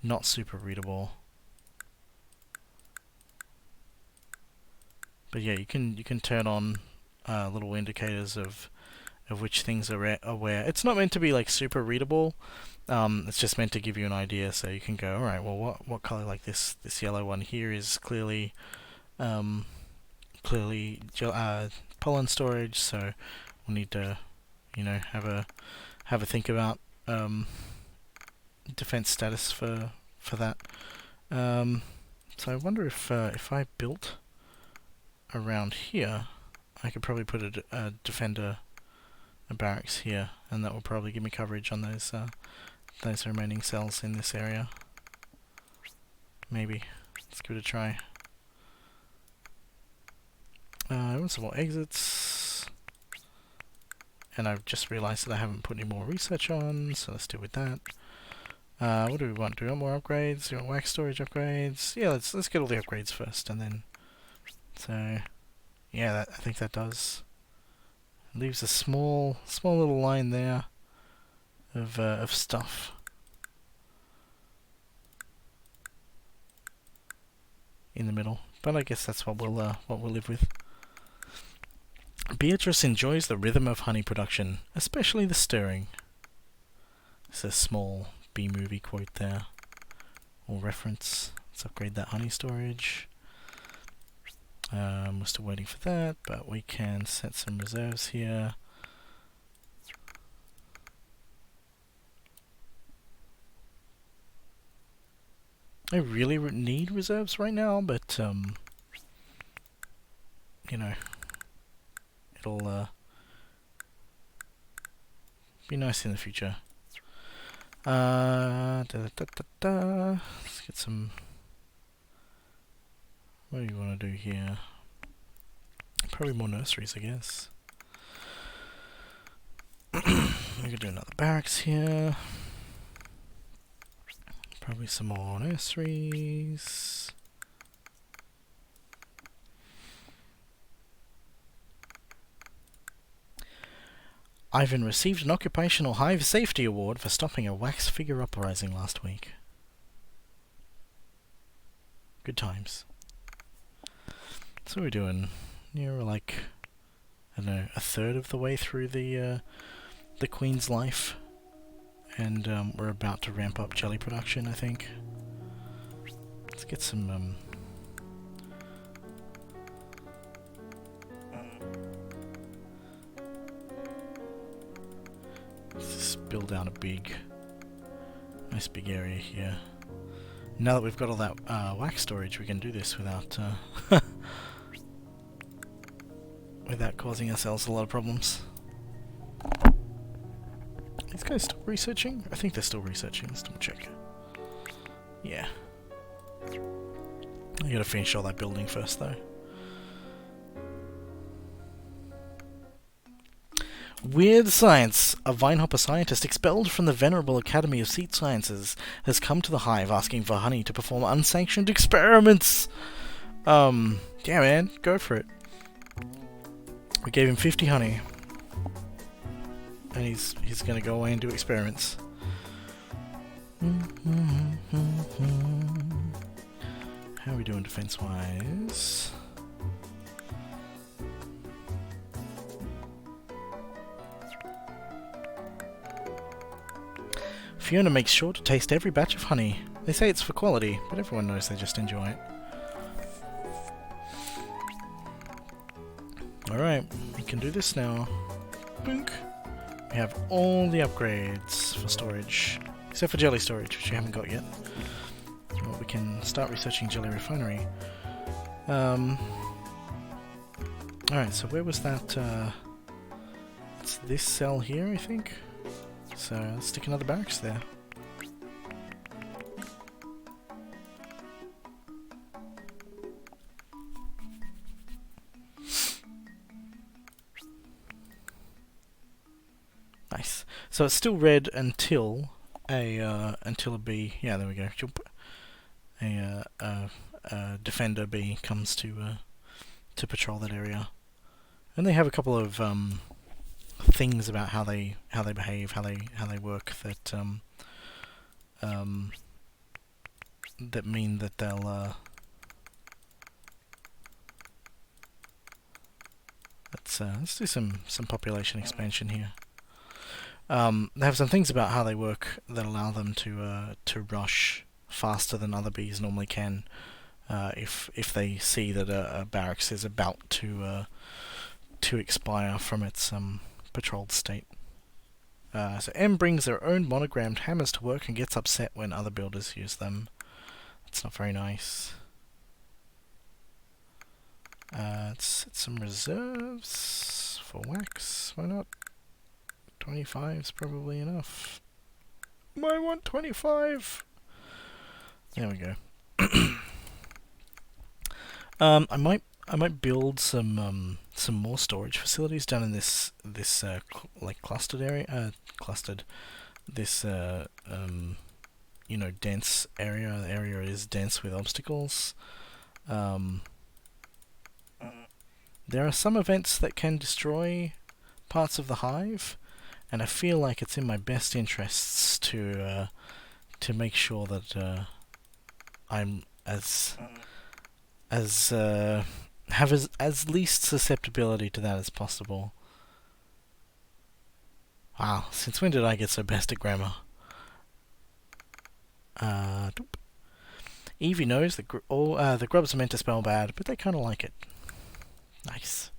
not super readable. But yeah, you can turn on little indicators of which things are where. It's not meant to be like super readable. It's just meant to give you an idea, so you can go, all right, well, what color, like this yellow one here is clearly pollen storage, so we'll need to, have a think about defense status for that. So I wonder if I built around here, I could probably put a defender, a barracks here, and that will probably give me coverage on those remaining cells in this area. Maybe. Let's give it a try. I want some more exits. and I've just realised that I haven't put any more research on, so let's deal with that. What do we want? Do we want more upgrades? Do we want wax storage upgrades? Yeah, let's get all the upgrades first, and then... So, yeah, I think that does. Leaves a small little line there of stuff. In the middle, but I guess that's what we'll live with. Beatrice enjoys the rhythm of honey production, especially the stirring. It's a small B-movie quote there, or reference. Let's upgrade that honey storage. We're still waiting for that, but we can set some reserves here. I really need reserves right now, but you know, it'll be nice in the future. Let's get some... What do you want to do here? Probably more nurseries, I guess. We could do another barracks here. Probably some more nurseries. Ivan received an Occupational Hive Safety Award for stopping a wax figure uprising last week. Good times. So we're doing, you know, like, I don't know, a third of the way through the Queen's life. And we're about to ramp up jelly production, I think. Let's get some... Let's just build out a nice big area here. Now that we've got all that wax storage, we can do this without without causing ourselves a lot of problems. These guys still researching? I think they're still researching. Let's double check. Yeah. I gotta finish all that building first, though. Weird science. A Vinehopper scientist expelled from the Venerable Academy of Seed Sciences has come to the hive asking for honey to perform unsanctioned experiments. Yeah, man, go for it. We gave him 50 honey. And he's gonna go away and do experiments. How are we doing defense-wise? Fiona makes sure to taste every batch of honey. They say it's for quality, but everyone knows they just enjoy it. Alright, we can do this now. Boink. We have all the upgrades for storage, except for jelly storage, which we haven't got yet. Well, we can start researching jelly refinery. Alright, so where was that? It's this cell here, I think. So let's stick another barracks there. Nice. So it's still red until a bee. Yeah, there we go. A defender bee comes to patrol that area, and they have a couple of things about how they behave, how they work that that mean that they'll let's do some population expansion here. They have some things about how they work that allow them to rush faster than other bees normally can, if they see that a barracks is about to expire from its patrolled state. So M brings their own monogrammed hammers to work and gets upset when other builders use them. That's not very nice. Let's set some reserves for wax. Why not? 25 is probably enough. I want 25! There we go. I I might build some more storage facilities down in this like clustered area, this you know, dense area. The area is dense with obstacles. There are some events that can destroy parts of the hive, and I feel like it's in my best interests to make sure that I'm have as least susceptibility to that as possible. Wow, since when did I get so best at grammar? Doop. Evie knows that the grubs are meant to spell bad, but they kind of like it. Nice.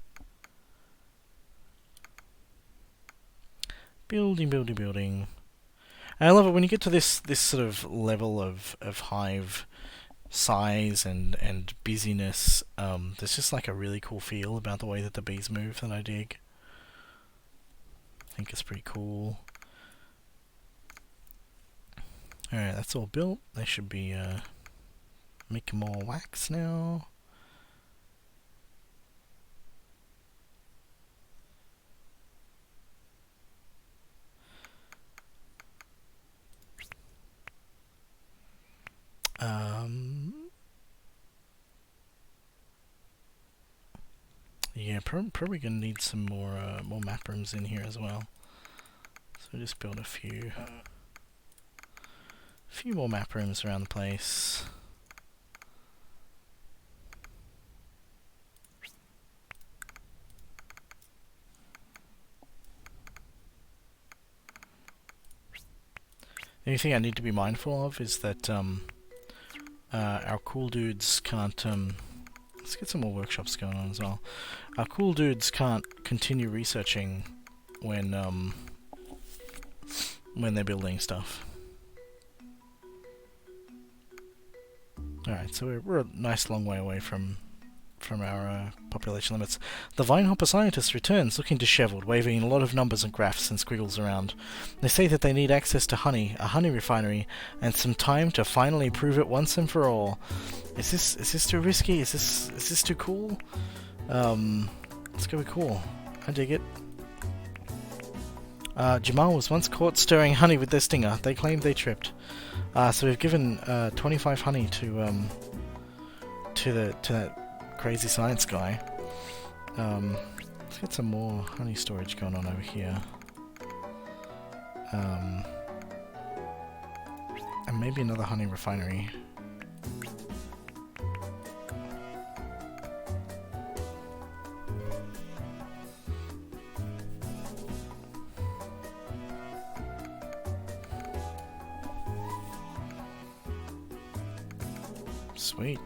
Building, building, building. And I love it when you get to this sort of level of hive size and busyness. There's just like a really cool feel about the way that the bees move that I dig. I think it's pretty cool. Alright, that's all built. They should be making more wax now. Yeah, probably gonna need some more map rooms in here as well. So just build a few more map rooms around the place. The only thing I need to be mindful of is that our cool dudes can't. Let's get some more workshops going on as well. Our cool dudes can't continue researching when they're building stuff. Alright, so we're a nice long way away from our population limits. The Vinehopper scientist returns, looking disheveled, waving a lot of numbers and graphs and squiggles around. They say that they need access to honey, a honey refinery, and some time to finally prove it once and for all. Is this too risky? Is this too cool? It's gonna be cool. I dig it. Jamal was once caught stirring honey with their stinger. They claimed they tripped. So we've given 25 honey to that crazy science guy. Let's get some more honey storage going on over here. And maybe another honey refinery. Sweet.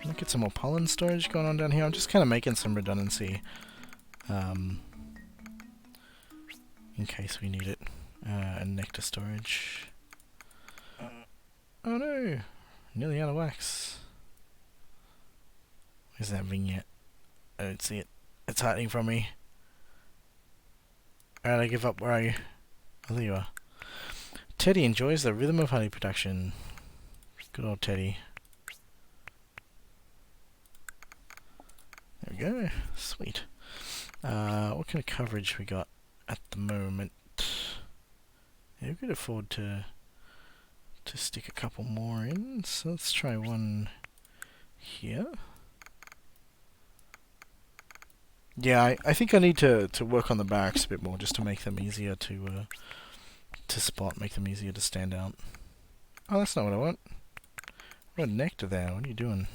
Let's get some more pollen storage going on down here. I'm just kind of making some redundancy in case we need it. And nectar storage. Oh no! Nearly out of wax. Where's that vignette? I don't see it. It's hiding from me. Alright, I give up. Where are you? Oh, there you are. Teddy enjoys the rhythm of honey production. Good old Teddy. There we go. Sweet. What kind of coverage we got at the moment? Yeah, we could afford to stick a couple more in. So let's try one here. Yeah, I think I need to work on the barracks a bit more just to make them easier to spot, make them easier to stand out. Oh, that's not what I want. I want nectar there. What are you doing?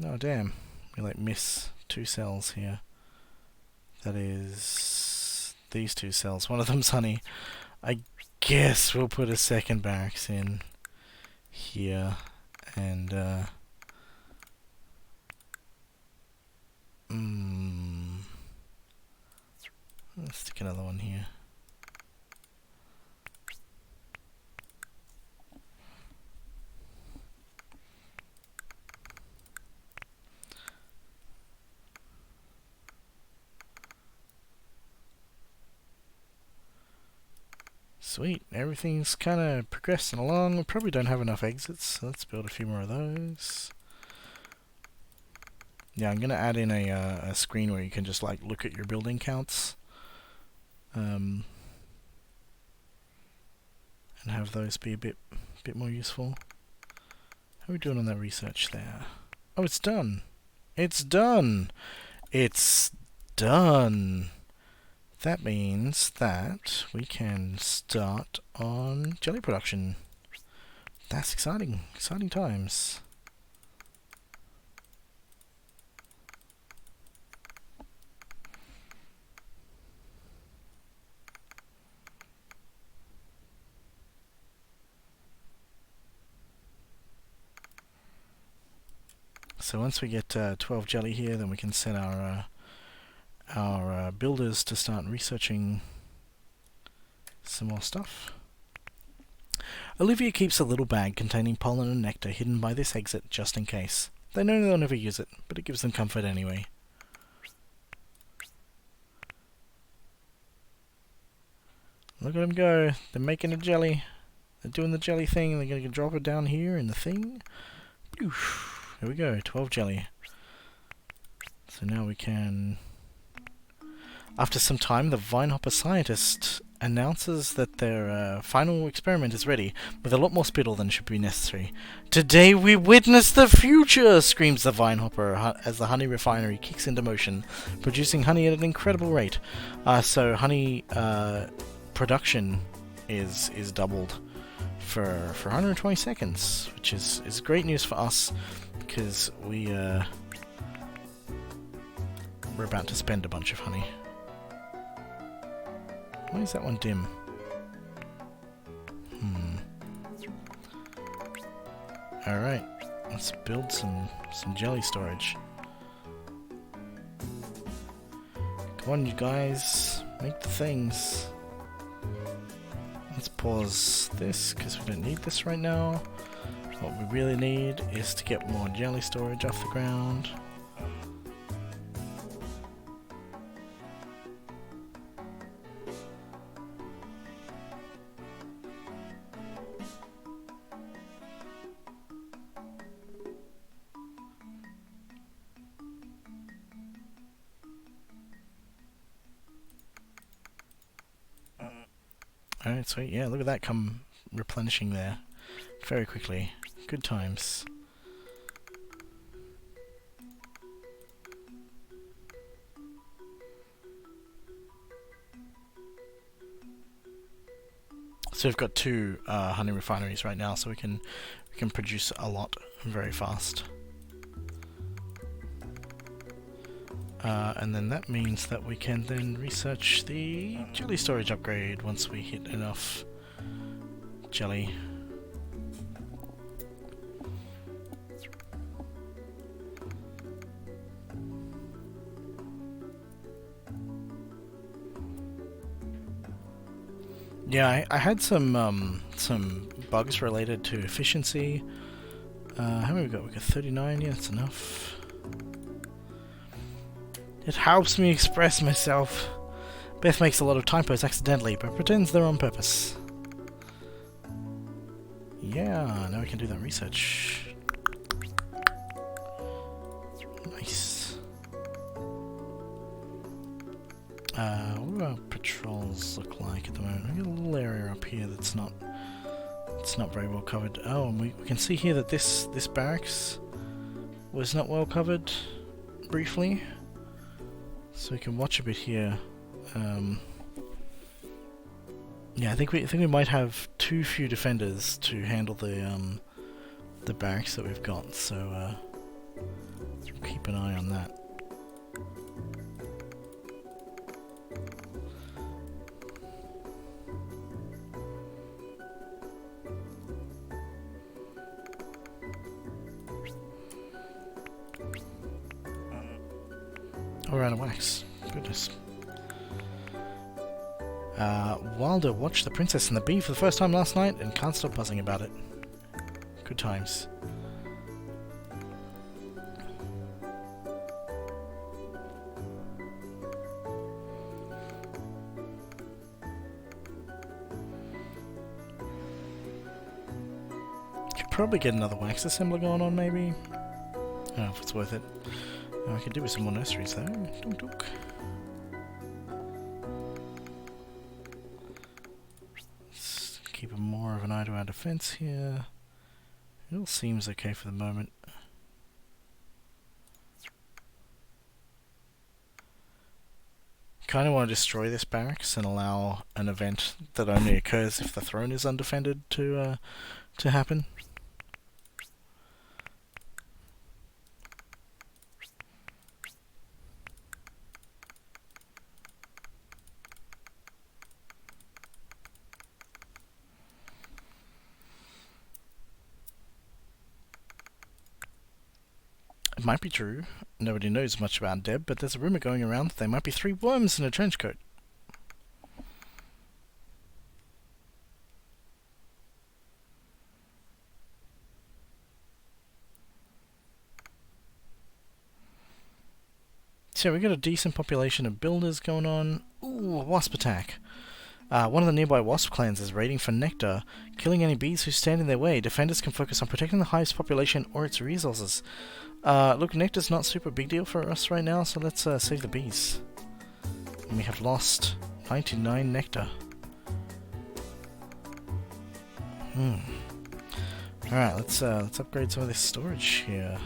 Oh, damn. We like miss 2 cells here. That is these 2 cells. One of them's honey. I guess we'll put a second barracks in here, and let's stick another one here. Sweet, everything's kind of progressing along. We probably don't have enough exits, so let's build a few more of those. Yeah, I'm going to add in a screen where you can just like look at your building counts. And have those be a bit more useful. How are we doing on that research there? Oh, it's done! It's done! It's done! That means that we can start on jelly production. That's exciting. Exciting times. So once we get 12 jelly here, then we can set our builders to start researching some more stuff. Olivia keeps a little bag containing pollen and nectar hidden by this exit just in case. They know they'll never use it, but it gives them comfort anyway. Look at them go. They're making a jelly. They're doing the jelly thing, and they're going to drop it down here in the thing. Poof. Here we go, 12 jelly. So now we can... After some time, the Vinehopper scientist announces that their final experiment is ready, with a lot more spittle than should be necessary. "Today we witness the future!" screams the Vinehopper as the honey refinery kicks into motion, producing honey at an incredible rate. So honey production is doubled for 120 seconds, which is great news for us, because we're about to spend a bunch of honey. Why is that one dim? Alright, let's build some jelly storage. Come on, you guys, make the things. Let's pause this, because we don't need this right now. What we really need is to get more jelly storage off the ground. Alright, sweet. Yeah, look at that come replenishing there very quickly. Good times. So we've got two honey refineries right now, so we can produce a lot very fast. And then that means that we can then research the jelly storage upgrade once we hit enough jelly. Yeah, I had some bugs related to efficiency. How many we got? We got 39. Yeah, that's enough. It helps me express myself. Beth makes a lot of typos accidentally, but pretends they're on purpose. Yeah, now we can do that research. Nice. What do our patrols look like at the moment? We got a little area up here that's not very well covered. Oh, and we can see here that this barracks was not well covered briefly. So we can watch a bit here. Yeah, I think we might have too few defenders to handle the barracks that we've got. So keep an eye on that. Oh, we're out of wax. Goodness. Wilder watched The Princess and the Bee for the first time last night and can't stop buzzing about it. Good times. probably get another wax assembler going on, maybe. I don't know if it's worth it. I could do with some more nurseries though. Dunk dunk. Let's keep more of an eye to our defense here. It all seems okay for the moment. Kind of want to destroy this barracks and allow an event that only occurs if the throne is undefended to happen. It might be true. Nobody knows much about Deb, but there's a rumor going around that there might be 3 worms in a trench coat. So we got a decent population of builders going on. Ooh, a Wasp Attack. One of the nearby Wasp clans is raiding for nectar, killing any bees who stand in their way. Defenders can focus on protecting the hive's population or its resources. Look, nectar's not super big deal for us right now, so let's save the bees. And we have lost 99 nectar. Alright, let's upgrade some of this storage here.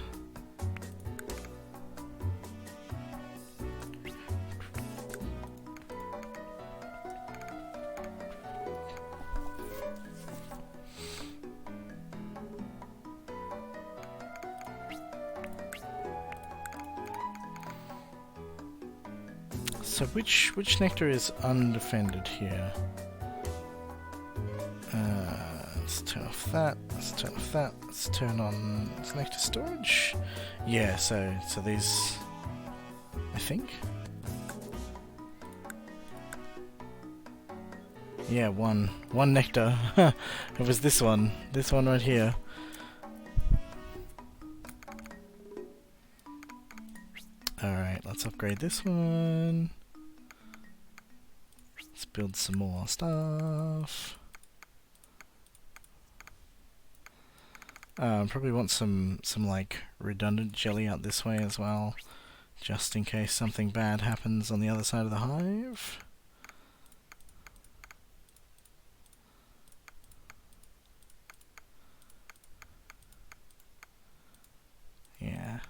So which nectar is undefended here? Let's turn off that. Let's turn off that. Let's turn on nectar storage. Yeah, so these, I think. Yeah, one nectar. It was this one right here. Alright, let's upgrade this one. Let's build some more stuff. Probably want some like redundant jelly out this way as well, just in case something bad happens on the other side of the hive. Yeah.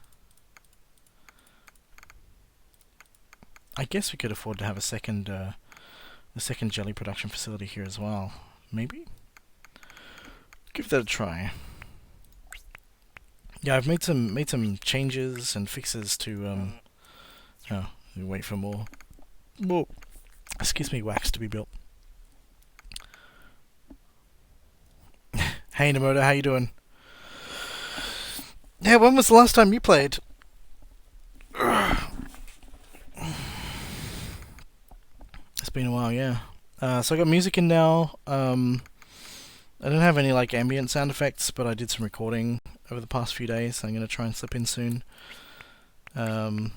I guess we could afford to have a second jelly production facility here as well. Maybe? Give that a try. Yeah, I've made some changes and fixes to wait for more excuse me, wax to be built. Hey Namoto, how you doing? Yeah, when was the last time you played? It's been a while, yeah. So I got music in now. I don't have any like ambient sound effects, but I did some recording over the past few days, so I'm going to try and slip in soon. What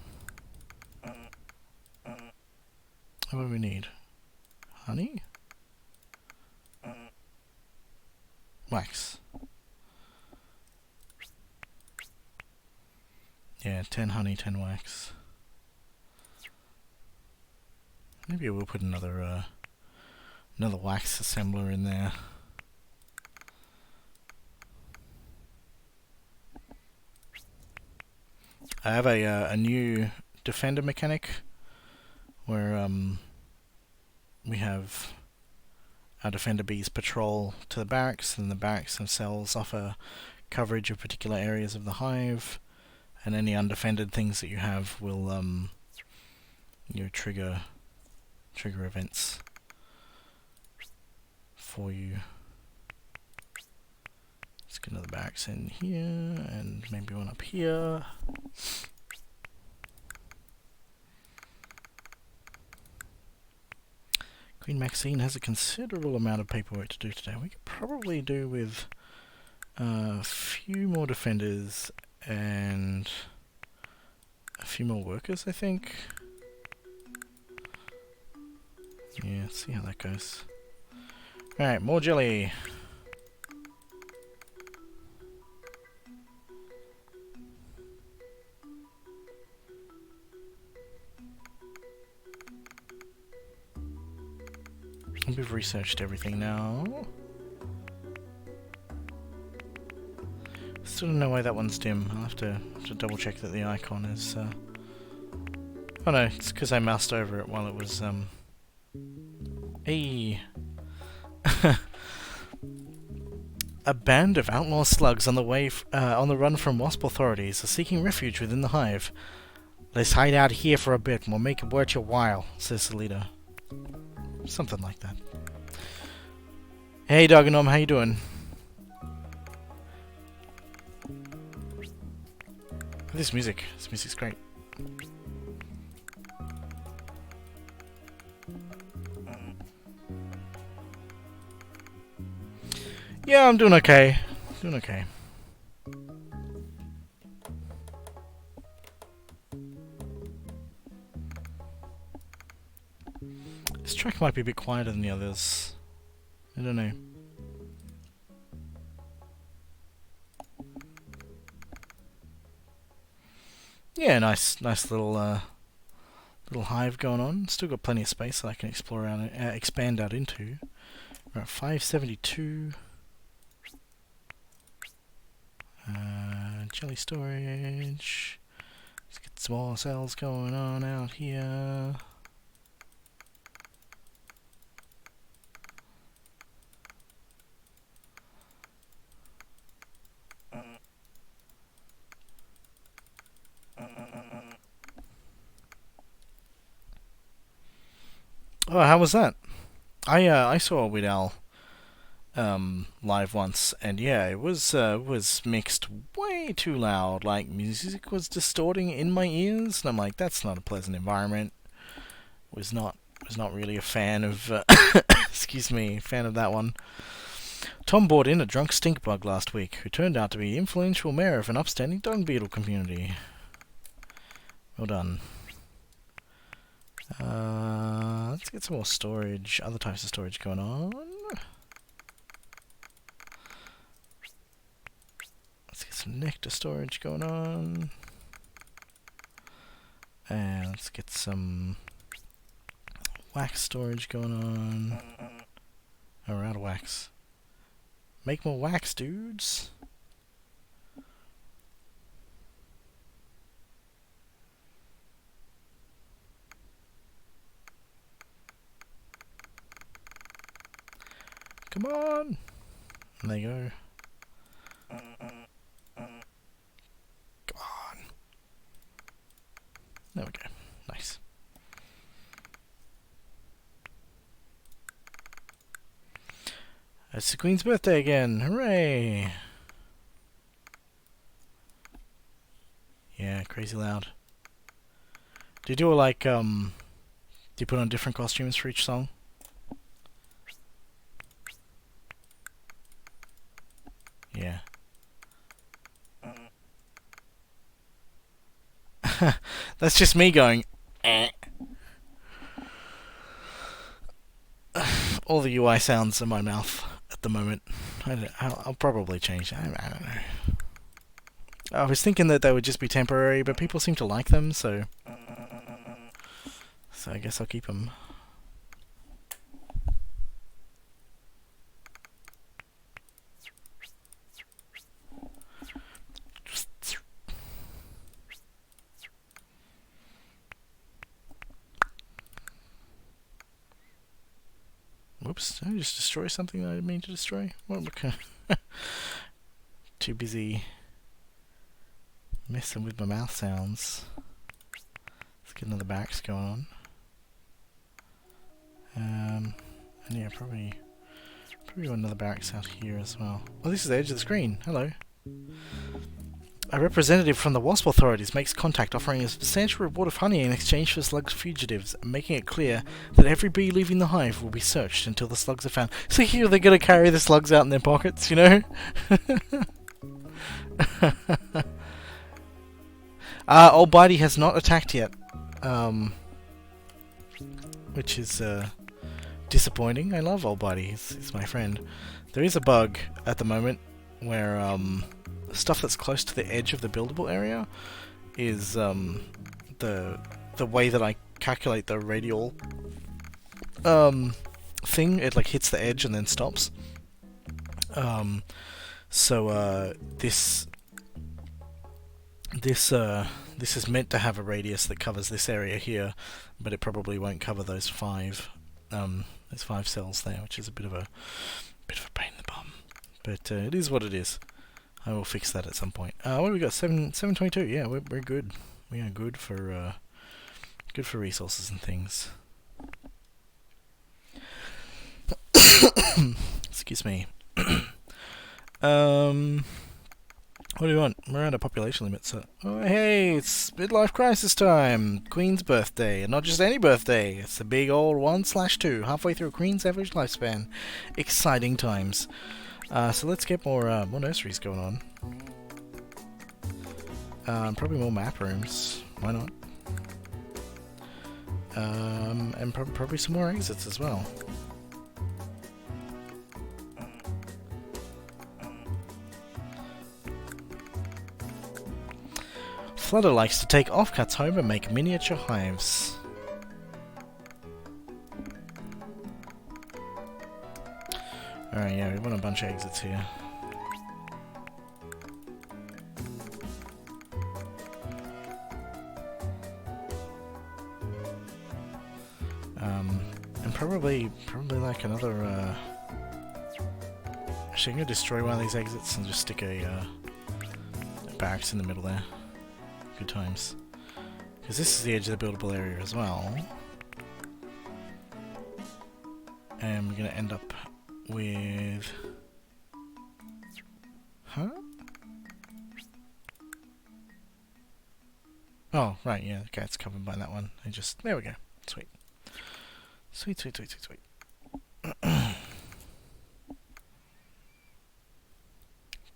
do we need? Honey? Wax. Yeah, 10 honey, 10 wax. Maybe we'll put another wax assembler in there. I have a new defender mechanic where we have our defender bees patrol to the barracks, and the barracks themselves offer coverage of particular areas of the hive, and any undefended things that you have will trigger events for you. Let's get another barracks in here, and maybe one up here. Queen Maxine has a considerable amount of paperwork to do today. We could probably do with a few more defenders and a few more workers, I think. Yeah, let's see how that goes. Alright, more jelly. We've researched everything now. Still don't know why that one's dim. I'll have to double check that the icon is... Oh no, it's because I moused over it while it was... Hey! A band of outlaw slugs on the way on the run from Wasp authorities are seeking refuge within the hive. Let's hide out here for a bit and we'll make it worth your while, says the leader. Something like that. Hey Doggonom, how you doing? This music's great. Yeah, I'm doing okay. Doing okay. This track might be a bit quieter than the others. I don't know. Yeah, nice little hive going on. Still got plenty of space that I can explore around, expand out into. We're at 572. Jelly storage. Let's get some more cells going on out here. Oh, how was that? I saw a Weird Al live once, and yeah, it was mixed way too loud. Like, music was distorting in my ears, and I'm like, that's not a pleasant environment. Was not really a fan of excuse me, fan of that one. Tom brought in a drunk stink bug last week, who turned out to be the influential mayor of an upstanding dung beetle community. Well done. Let's get some more storage, other types of storage going on. Let's get some nectar storage going on. And let's get some wax storage going on. Oh, we're out of wax. Make more wax, dudes. Come on! And there you go. Come on. There we go. Nice. It's the Queen's birthday again. Hooray! Yeah, crazy loud. Do you do like, do you put on different costumes for each song? Yeah. That's just me going, eh. All the UI sounds in my mouth at the moment. I'll probably change that. I don't know. I was thinking that they would just be temporary, but people seem to like them, so I guess I'll keep them. Whoops, did I just destroy something that I didn't mean to destroy? What? Too busy messing with my mouth sounds. Let's get another barracks going on. And yeah, probably want another barracks out here as well. Oh, this is the edge of the screen. Hello. A representative from the Wasp authorities makes contact, offering a substantial reward of honey in exchange for slug fugitives, making it clear that every bee leaving the hive will be searched until the slugs are found. So here they're going to carry the slugs out in their pockets, you know? Old Bitey has not attacked yet, which is disappointing. I love Old Bitey, he's my friend. There is a bug at the moment where stuff that's close to the edge of the buildable area is the way that I calculate the radial thing. It like hits the edge and then stops. This is meant to have a radius that covers this area here, but it probably won't cover those five cells there, which is a bit of a pain in the bum. But it is what it is. I will fix that at some point. What have we got? 722. Yeah, we're good. We are good for resources and things. Excuse me. What do you want? We're at a population limit, so... Oh, hey, it's midlife crisis time! Queen's birthday, and not just any birthday. It's the big old 1/2, halfway through Queen's average lifespan. Exciting times. So let's get more nurseries going on. Probably more map rooms. Why not? And probably some more exits as well. Flutter likes to take offcuts home and make miniature hives. Alright, yeah, we want a bunch of exits here. And probably like another, actually I'm gonna destroy one of these exits and just stick a barracks in the middle there. Good times. Because this is the edge of the buildable area as well. And we're going to end up with... Huh? Oh, right, yeah, okay, it's covered by that one. There we go. Sweet. Sweet, sweet, sweet, sweet, sweet.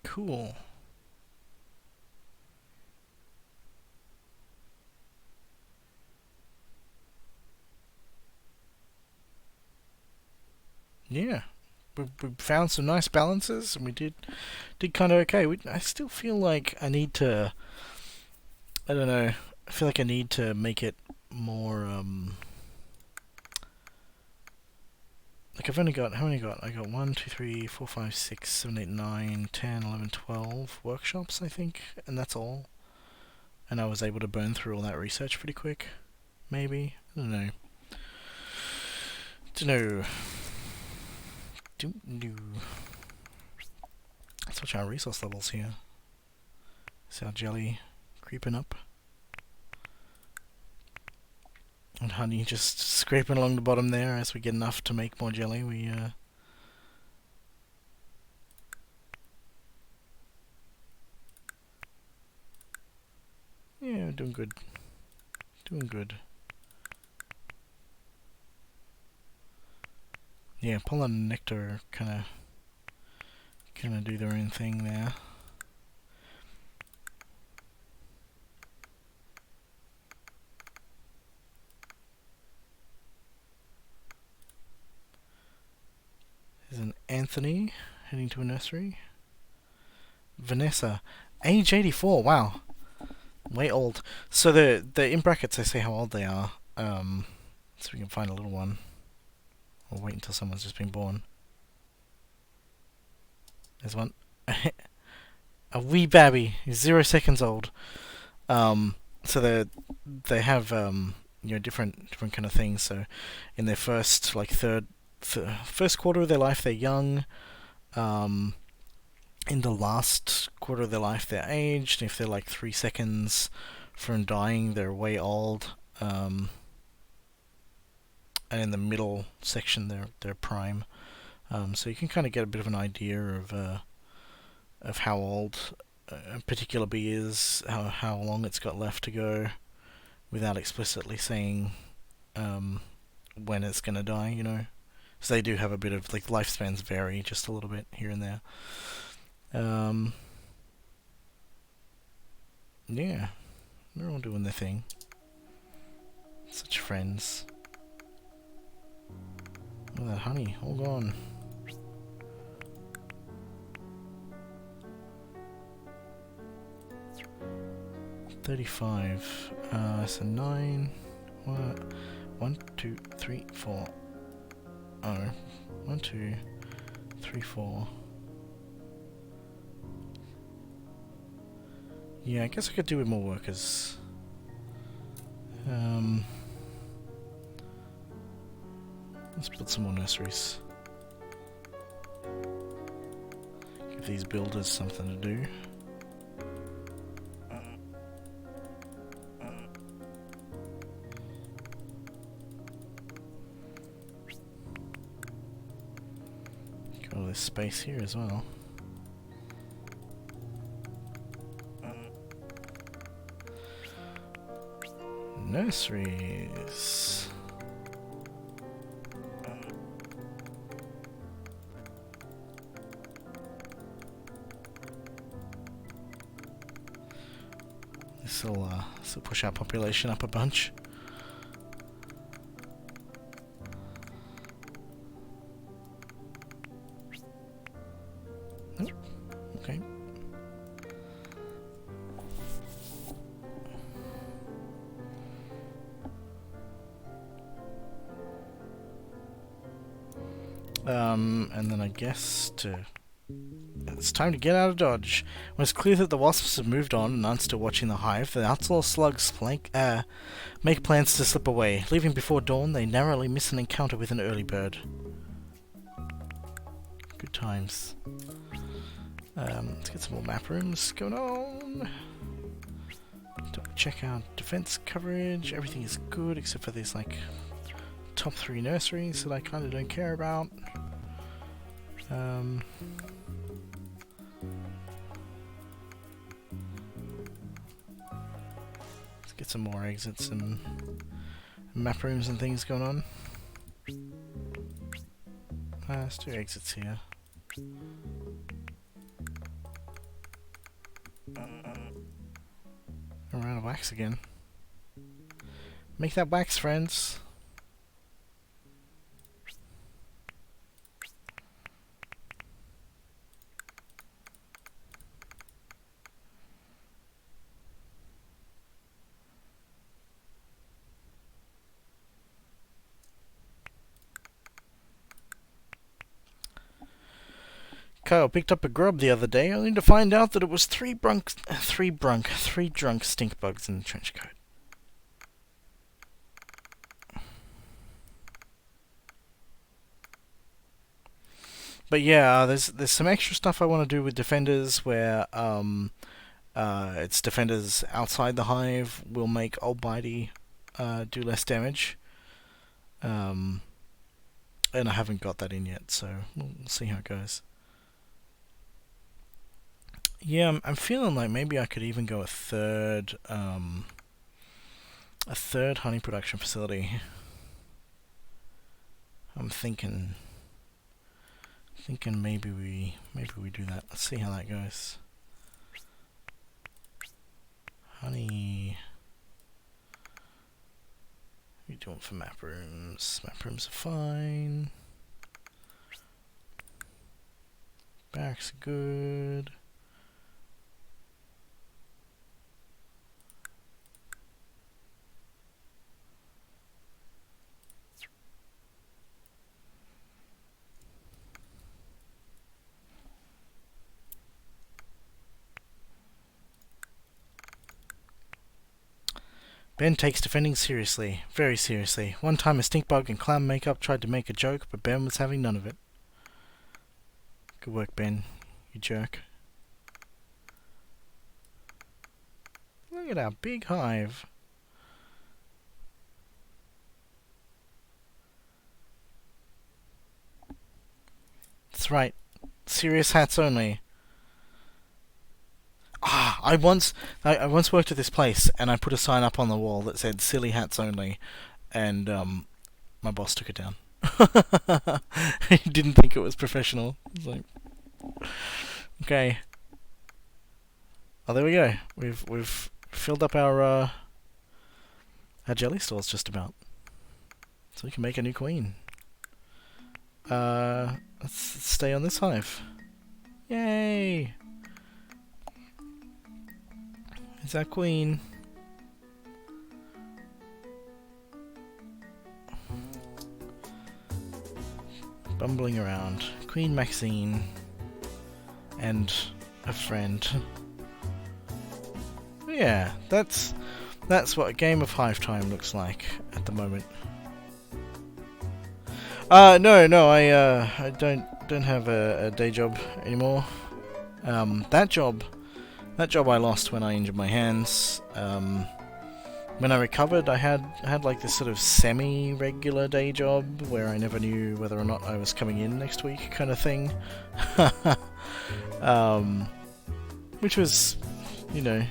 Cool. Yeah, we found some nice balances, and we did kind of okay. I still feel like I need to, I don't know, I feel like I need to make it more, like I've only got, how many got? I got 1, 2, 3, 4, 5, 6, 7, 8, 9, 10, 11, 12 workshops, I think, and that's all. And I was able to burn through all that research pretty quick, maybe? I don't know. Let's watch our resource levels here. Is our jelly creeping up? And honey just scraping along the bottom there as we get enough to make more jelly. Yeah, doing good. Doing good. Yeah, pollen and nectar kind of do their own thing there. There's an Anthony heading to a nursery. Vanessa, age 84. Wow, way old. So the in brackets they say how old they are. So we can find a little one. Or wait until someone's just been born. There's one. A wee babby. He's 0 seconds old. So they have different kind of things. So in their first first quarter of their life they're young. In the last quarter of their life they're aged. If they're like 3 seconds from dying, they're way old. And in the middle section they're prime. So you can kind of get a bit of an idea of how old a particular bee is, how long it's got left to go, without explicitly saying when it's gonna die. So they do have a bit of lifespans vary just a little bit here and there. Yeah, they're all doing their thing. Such friends. Look at that honey, all gone. $35. So 9. What? 1, 2, 3, 4. Oh, 1, 2, 3, 4. Yeah, I guess I could do with more workers. Let's build some more nurseries. Give these builders something to do. Got all this space here as well. Nurseries. This'll push our population up a bunch. Oh, okay. And then I guess it's time to get out of Dodge. When it's clear that the wasps have moved on and aren't still watching the hive, the outlaw slugs make plans to slip away. Leaving before dawn, they narrowly miss an encounter with an early bird. Good times. Let's get some more map rooms going on. Check out defense coverage. Everything is good except for these like top 3 nurseries that I kind of don't care about. Let's get some more exits and map rooms and things going on. Let's do exits here. I'm out of wax again. Make that wax, friends. Kyle picked up a grub the other day, only to find out that it was three drunk stink bugs in the trench coat. But yeah, there's some extra stuff I want to do with defenders where it's defenders outside the hive will make Old Bitey do less damage. And I haven't got that in yet, so we'll see how it goes. Yeah, I'm feeling like maybe I could even go a third honey production facility. I'm thinking maybe we do that. Let's see how that goes. Honey. What are you doing for map rooms? Map rooms are fine. Barracks are good. Ben takes defending seriously, very seriously. One time a stink bug in clown makeup tried to make a joke, but Ben was having none of it. Good work, Ben, you jerk. Look at our big hive. That's right, serious hats only. I once worked at this place and I put a sign up on the wall that said "silly hats only," and my boss took it down. He didn't think it was professional. I was like, okay. Oh, there we go. We've filled up our jelly stores just about, so we can make a new queen. Let's stay on this hive. Yay! Is that queen? bumbling around. Queen Maxine and a friend. Yeah, that's what a game of Hive Time looks like at the moment. No, I don't have a day job anymore. That job I lost when I injured my hands. When I recovered, I had like this sort of semi-regular day job where I never knew whether or not I was coming in next week, kind of thing. Which was, you know,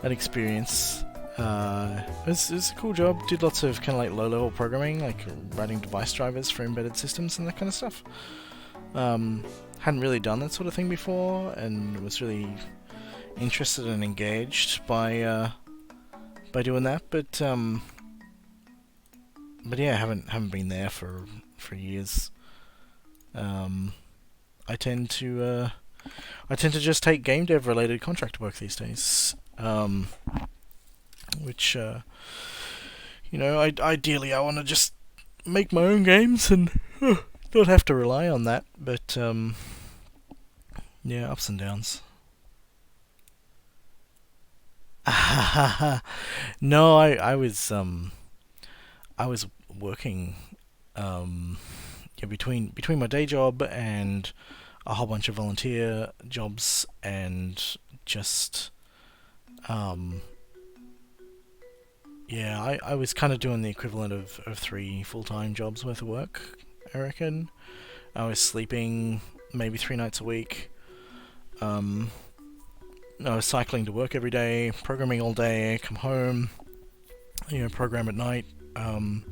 an experience. It was a cool job. Did lots of kind of like low-level programming, like writing device drivers for embedded systems and that kind of stuff. Hadn't really done that sort of thing before, and was really interested and engaged by doing that. But yeah, haven't been there for years. I tend to just take game dev related contract work these days. Which, you know, ideally I want to just make my own games and not have to rely on that, but, yeah, ups and downs. No, I was working, yeah, between my day job and a whole bunch of volunteer jobs, and just, yeah, I was kind of doing the equivalent of 3 full-time jobs worth of work, I reckon. I was sleeping maybe 3 nights a week. I was cycling to work every day, programming all day, come home, you know, program at night. I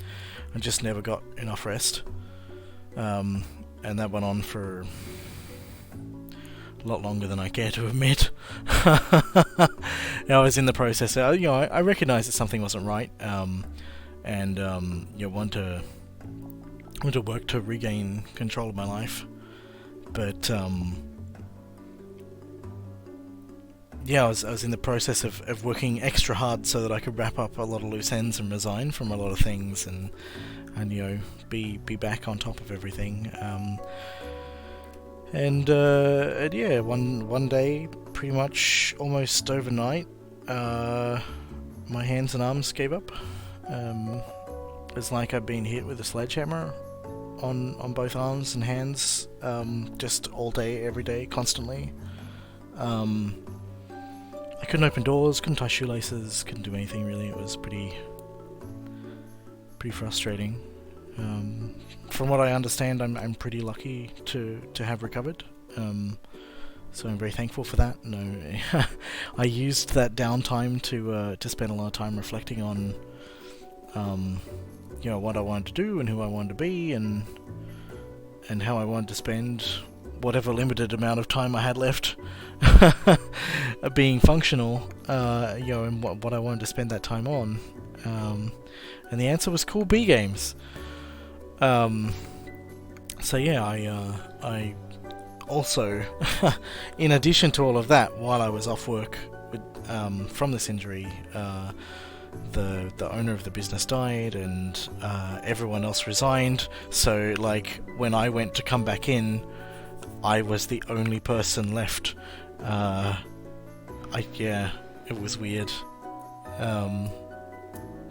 just never got enough rest. And that went on for a lot longer than I care to admit. I was in the process. You know, I recognised that something wasn't right, and you know, want to work to regain control of my life. But yeah, I was in the process of working extra hard so that I could wrap up a lot of loose ends and resign from a lot of things, and you know, be back on top of everything. And yeah, one day, pretty much almost overnight, my hands and arms gave up. It's like I'd been hit with a sledgehammer on both arms and hands, just all day, every day, constantly. I couldn't open doors, couldn't tie shoelaces, couldn't do anything really. It was pretty frustrating. From what I understand, I'm pretty lucky to have recovered, so I'm very thankful for that. No, I used that downtime to spend a lot of time reflecting on, you know, what I wanted to do and who I wanted to be, and how I wanted to spend whatever limited amount of time I had left being functional, you know, and what I wanted to spend that time on. And the answer was cool B games. So yeah, I also, in addition to all of that, while I was off work with, from this injury, the owner of the business died, and everyone else resigned. So like when I went to come back in, I was the only person left. Yeah, it was weird.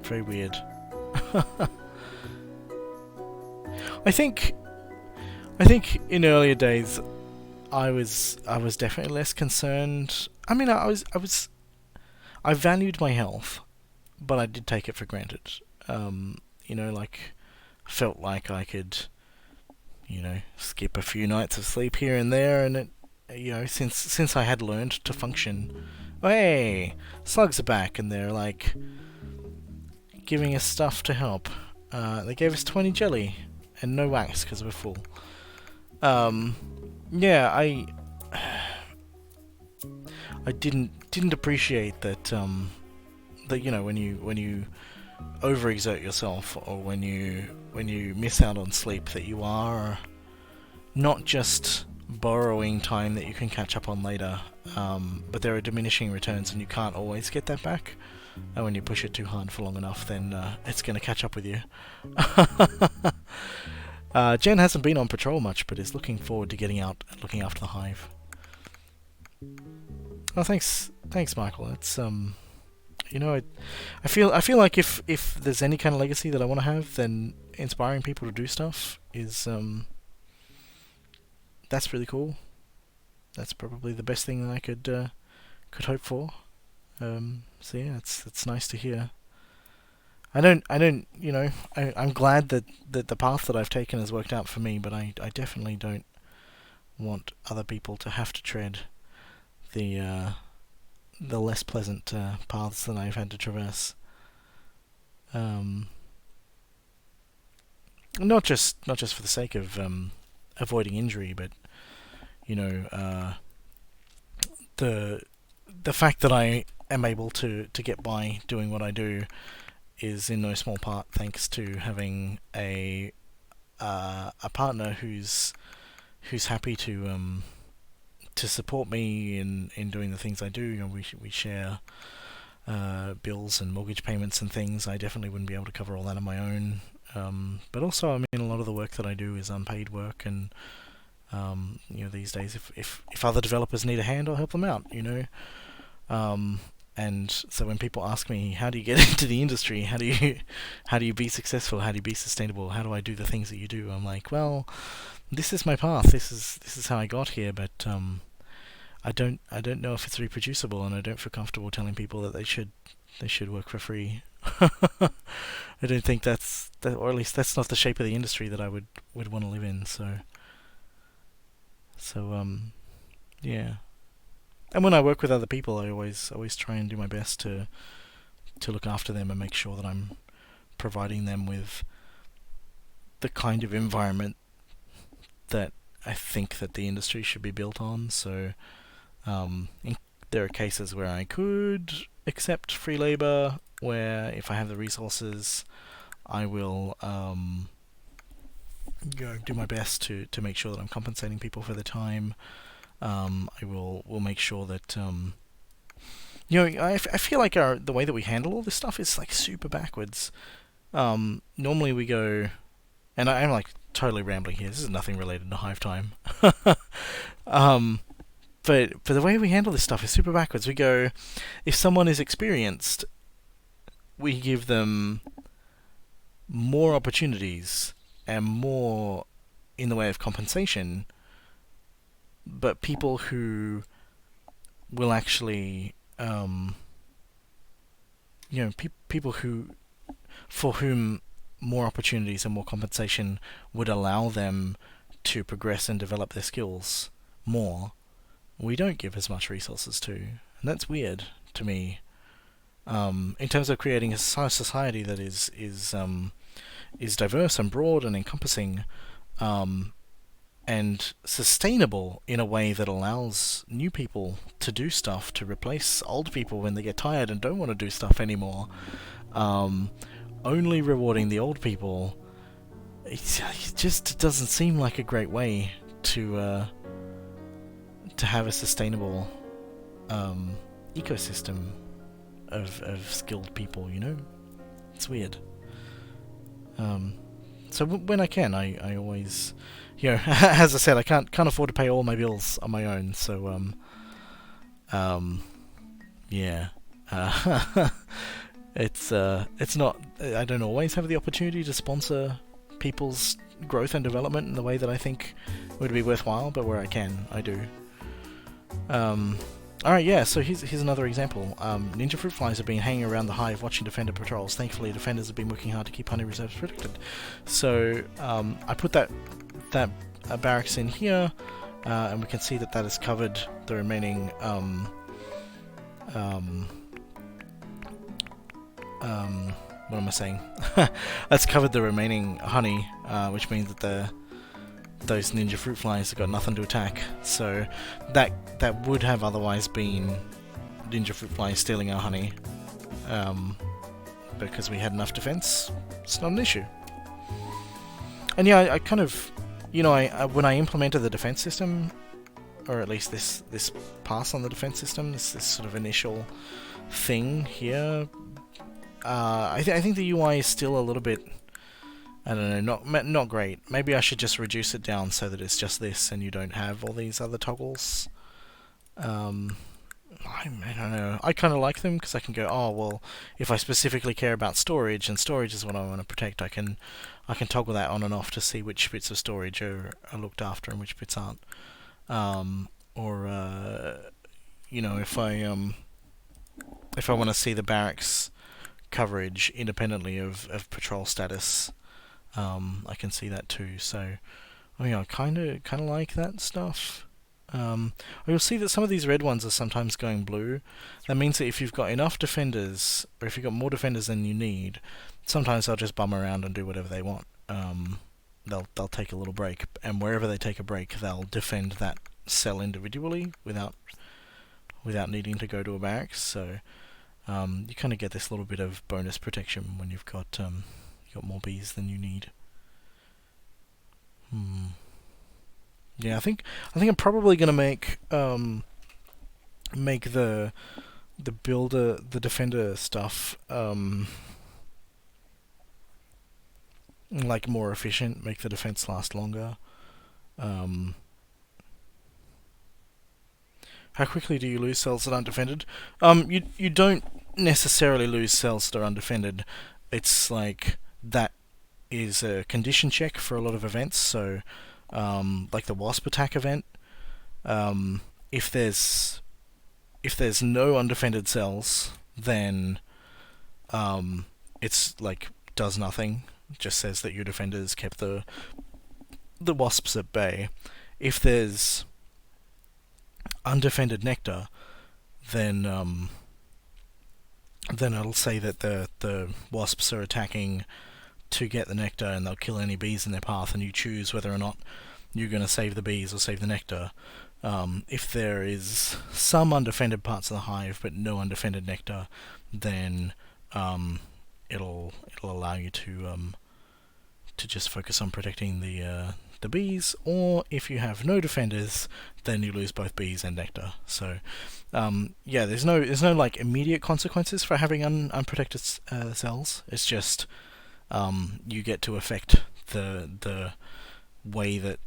Very weird. I think in earlier days I was definitely less concerned. I mean, I valued my health, but I did take it for granted. You know, like, felt like I could, you know, skip a few nights of sleep here and there, and it, you know, since I had learned to function. Hey, slugs are back, and they're like giving us stuff to help. They gave us 20 jelly and no wax because we're full. Yeah, I didn't appreciate that. That, you know, when you overexert yourself, or when you miss out on sleep, that you are not just borrowing time that you can catch up on later, but there are diminishing returns, and you can't always get that back. And when you push it too hard for long enough, then it's going to catch up with you. Jen hasn't been on patrol much, but is looking forward to getting out and looking after the hive. Oh, thanks, Michael. It's you know, I feel like if there's any kind of legacy that I want to have, then inspiring people to do stuff is that's really cool. That's probably the best thing that I could hope for. So yeah, it's nice to hear. I don't, you know, I'm glad that the path that I've taken has worked out for me, but I definitely don't want other people to have to tread the less pleasant paths that I've had to traverse. Not just for the sake of avoiding injury, but you know, the fact that I am able to get by doing what I do is in no small part thanks to having a partner who's happy to support me in doing the things I do. You know, we share bills and mortgage payments and things. I definitely wouldn't be able to cover all that on my own. But also, I mean, a lot of the work that I do is unpaid work, and you know, these days, if other developers need a hand, I'll help them out. You know, and so when people ask me, how do you get into the industry? How do you be successful? How do you be sustainable? How do I do the things that you do? I'm like, well, this is my path. This is how I got here, but I don't know if it's reproducible, and I don't feel comfortable telling people that they should work for free. I don't think that's or at least that's not the shape of the industry that I would want to live in. So yeah. And when I work with other people, I always try and do my best to look after them and make sure that I'm providing them with the kind of environment that I think that the industry should be built on. So there are cases where I could accept free labor, where if I have the resources, I will do my best to make sure that I'm compensating people for their time. I will make sure that you know, I feel like the way that we handle all this stuff is like super backwards. Normally we go, and I'm like totally rambling here. This is nothing related to Hive Time. But the way we handle this stuff is super backwards. We go, if someone is experienced, we give them more opportunities and more in the way of compensation. But people who will actually, you know, people for whom more opportunities and more compensation would allow them to progress and develop their skills more, we don't give as much resources to. And that's weird to me. In terms of creating a society that is diverse and broad and encompassing, and sustainable in a way that allows new people to do stuff, to replace old people when they get tired and don't want to do stuff anymore. Only rewarding the old people, it just doesn't seem like a great way to have a sustainable ecosystem of skilled people, you know? It's weird. So when I can, I always, you know, as I said, I can't afford to pay all my bills on my own, so yeah. It's not, I don't always have the opportunity to sponsor people's growth and development in the way that I think would be worthwhile, but where I can, I do. Alright, yeah, so here's another example. Ninja fruit flies have been hanging around the hive watching defender patrols. Thankfully, defenders have been working hard to keep honey reserves protected. So, I put that barracks in here, and we can see that has covered the remaining, what am I saying? That's covered the remaining honey, which means that those ninja fruit flies have got nothing to attack. So that would have otherwise been ninja fruit flies stealing our honey. Because we had enough defense, it's not an issue. And yeah, I kind of, you know, I when I implemented the defense system, or at least this pass on the defense system, this sort of initial thing here, I think the UI is still a little bit I don't know, not great. Maybe I should just reduce it down so that it's just this and you don't have all these other toggles. I don't know. I kind of like them because I can go, oh well, if I specifically care about storage and storage is what I want to protect, I can toggle that on and off to see which bits of storage are looked after and which bits aren't. You know, if I want to see the barracks coverage independently of patrol status, I can see that too. So, I kind of like that stuff. You'll see that some of these red ones are sometimes going blue. That means that if you've got enough defenders, or if you've got more defenders than you need, sometimes they'll just bum around and do whatever they want. They'll take a little break, and wherever they take a break, they'll defend that cell individually without needing to go to a barracks. So you kind of get this little bit of bonus protection when you've got more bees than you need. Yeah, I think I'm probably gonna make the defender stuff like more efficient, make the defense last longer. How quickly do you lose cells that aren't defended? You don't necessarily lose cells that are undefended. It's like that is a condition check for a lot of events. So, like the Wasp Attack event, if there's no undefended cells, then it's like does nothing. It just says that your defenders kept the wasps at bay. If there's undefended nectar, then it'll say that the wasps are attacking to get the nectar, and they'll kill any bees in their path, and you choose whether or not you're going to save the bees or save the nectar. If there is some undefended parts of the hive but no undefended nectar, then it'll allow you to just focus on protecting the bees. Or if you have no defenders, then you lose both bees and nectar. So yeah, there's no like immediate consequences for having unprotected cells. It's just you get to affect the way that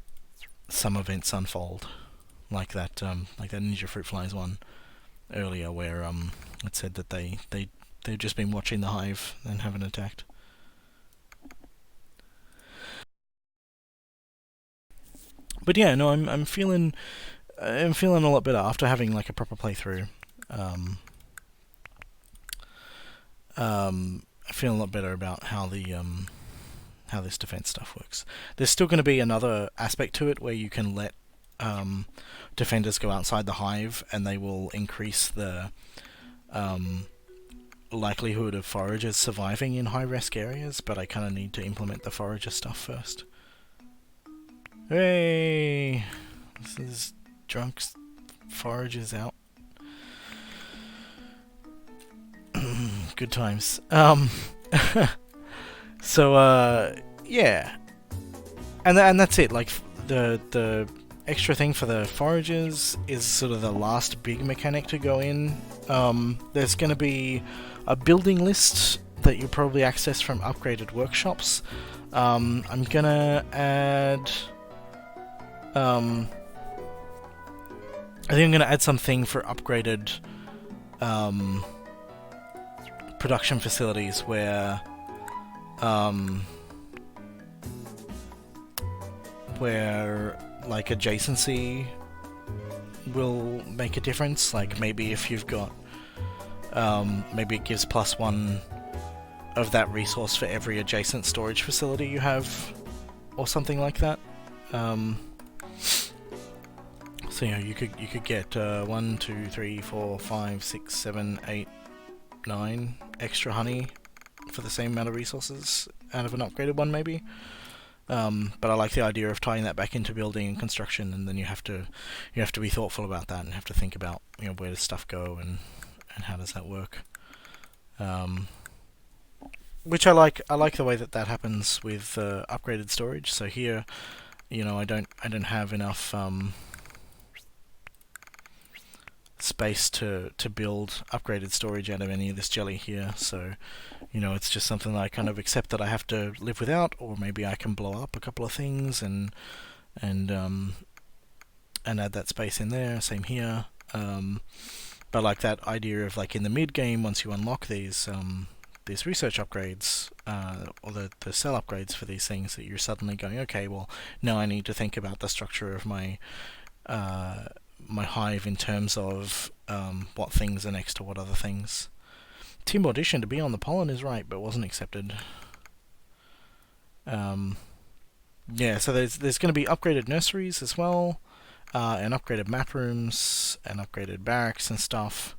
some events unfold, like that Ninja Fruit Flies one earlier, where it said that they've just been watching the hive and haven't attacked. But yeah, no, I'm feeling a lot better after having like a proper playthrough. I feel a lot better about how this defense stuff works. There's still going to be another aspect to it where you can let defenders go outside the hive, and they will increase the likelihood of foragers surviving in high-risk areas, but I kind of need to implement the forager stuff first. Hey, this is drunks foragers out. Good times. So yeah, and that's it. Like the extra thing for the foragers is sort of the last big mechanic to go in. There's going to be a building list that you'll probably access from upgraded workshops. I'm gonna add. I think I'm gonna add something for upgraded production facilities where like adjacency will make a difference. Like maybe if you've got maybe it gives +1 of that resource for every adjacent storage facility you have, or something like that. So you could get 1, 2, 3, 4, 5, 6, 7, 8, 9 extra honey for the same amount of resources out of an upgraded one, maybe. But I like the idea of tying that back into building and construction, and then you have to be thoughtful about that and have to think about where does stuff go and how does that work. Which I like the way that happens with upgraded storage. So here, I don't have enough space to build upgraded storage out of any of this jelly here, so it's just something that I kind of accept that I have to live without, or maybe I can blow up a couple of things and add that space in there. Same here. But like that idea of like in the mid game, once you unlock these research upgrades, or the cell upgrades for these things, that you're suddenly going, okay, well now I need to think about the structure of my my hive in terms of what things are next to what other things. Team audition to be on the pollen is right, but wasn't accepted. Yeah, so there's going to be upgraded nurseries as well, and upgraded map rooms, and upgraded barracks and stuff.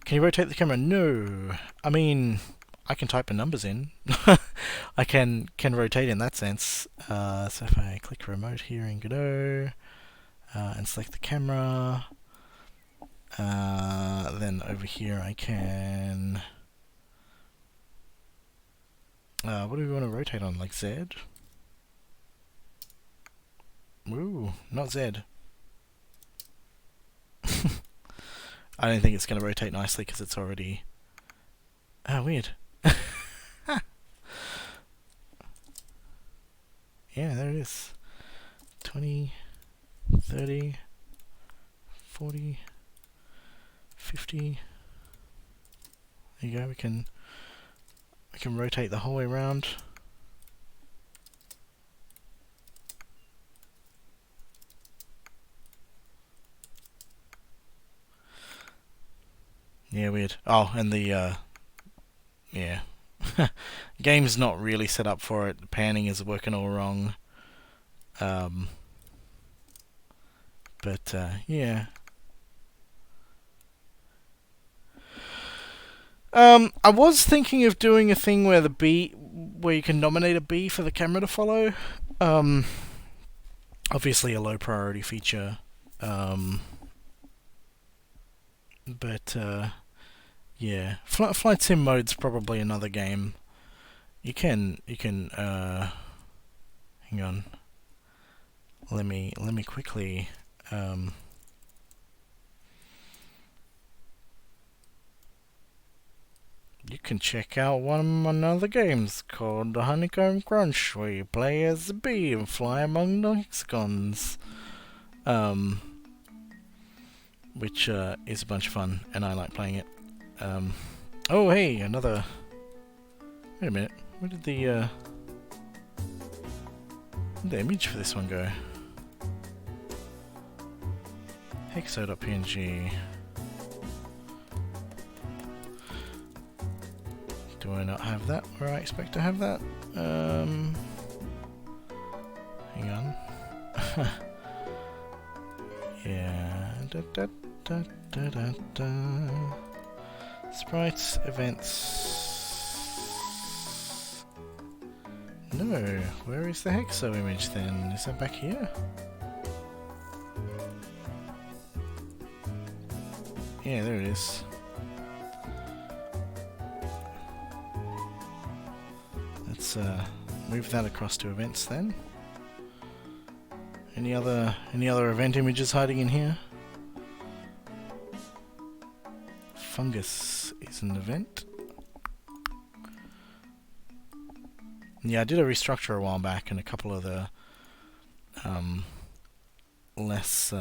Can you rotate the camera? No. I mean, I can type the numbers in. I can rotate in that sense. So if I click remote here in Godot, and select the camera, then over here I can... what do we want to rotate on? Like Z? Ooh, not Z. I don't think it's going to rotate nicely because it's already... Oh, weird. Yeah, there it is. 20, 30, 40, 50. There you go, we can rotate the whole way around. Yeah, weird. Oh, and the yeah. Game's not really set up for it. The panning is working all wrong. But yeah. I was thinking of doing a thing where where you can nominate a bee for the camera to follow. Obviously a low priority feature. But yeah, flight sim mode's probably another game. You can hang on. Let me quickly you can check out one of my other games called The Honeycomb Crunch, where you play as a bee and fly among the hexagons. Which is a bunch of fun, and I like playing it. Oh hey, another... Wait a minute, where did the image for this one go? Hexo.png. Do I not have that where I expect to have that? Hang on. Yeah. Sprites, events. No, where is the hexo image then? Is that back here? Yeah, there it is. Let's move that across to events then. Any other event images hiding in here? Fungus is an event. Yeah, I did a restructure a while back, and a couple of the less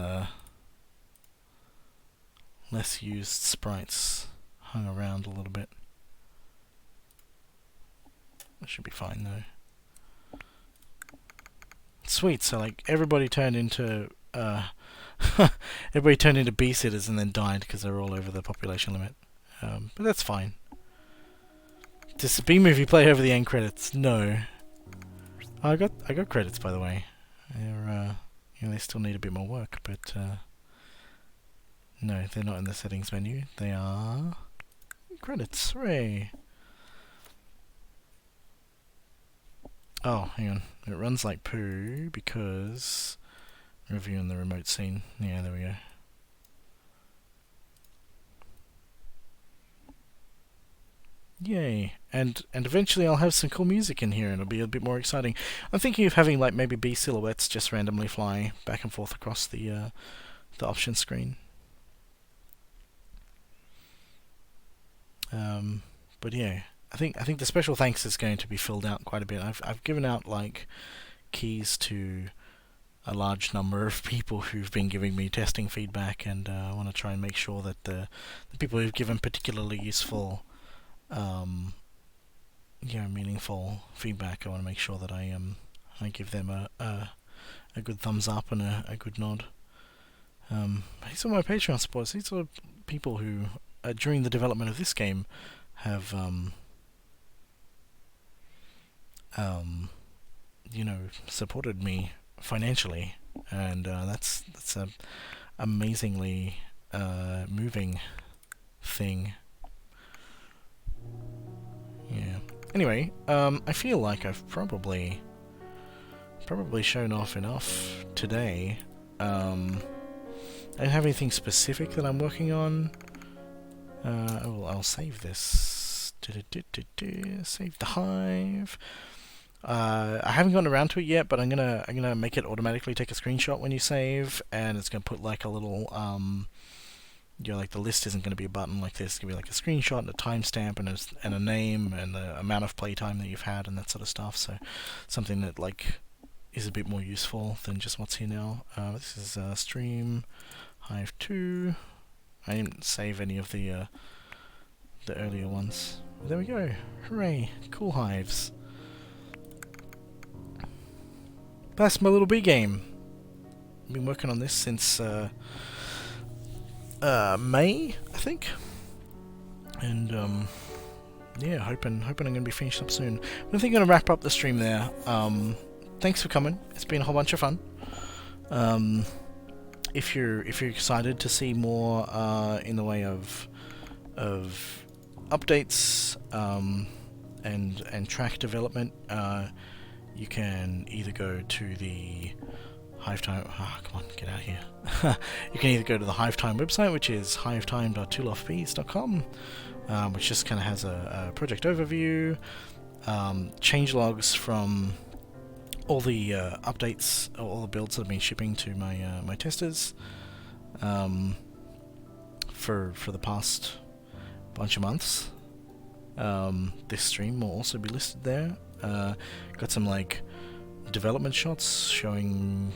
used sprites hung around a little bit. That should be fine though. Sweet, so like everybody turned into bee-sitters and then died because they were all over the population limit. But that's fine. Does the B-movie play over the end credits? No. Oh, I got credits, by the way. They're they still need a bit more work, but no, they're not in the settings menu. They are credits. Hooray! Oh, hang on. It runs like poo because reviewing the remote scene. Yeah, there we go. Yay. And eventually I'll have some cool music in here and it'll be a bit more exciting. I'm thinking of having like maybe bee silhouettes just randomly fly back and forth across the option screen. But yeah, I think the special thanks is going to be filled out quite a bit. I've given out like keys to a large number of people who've been giving me testing feedback, and I want to try and make sure that the people who've given particularly useful, meaningful feedback, I want to make sure that I give them a good thumbs up and a good nod. These are my Patreon supporters. These are people who, during the development of this game, have supported me financially, and that's a amazingly moving thing. Yeah. Anyway, I feel like I've probably shown off enough today. I don't have anything specific that I'm working on. I'll save this. Save the Hive. I haven't gotten around to it yet, but I'm gonna make it automatically take a screenshot when you save, and it's gonna put like a little like the list isn't gonna be a button like this. It's gonna be like a screenshot and a timestamp and a name and the amount of playtime that you've had and that sort of stuff. So something that like is a bit more useful than just what's here now. This is stream Hive 2. I didn't save any of the earlier ones. There we go. Hooray! Cool hives. That's my little bee game. I've been working on this since May, I think. And yeah, hoping I'm gonna be finished up soon. I think I'm gonna wrap up the stream there. Thanks for coming. It's been a whole bunch of fun. If you're excited to see more in the way of updates and track development, you can either go to the Hive Time. Come on, get out of here. You can either go to the Hive Time website, which is hivetime.toolofbees.com, which just kind of has a project overview, changelogs from all the updates, all the builds that have been shipping to my testers for the past bunch of months. This stream will also be listed there. Got some like development shots showing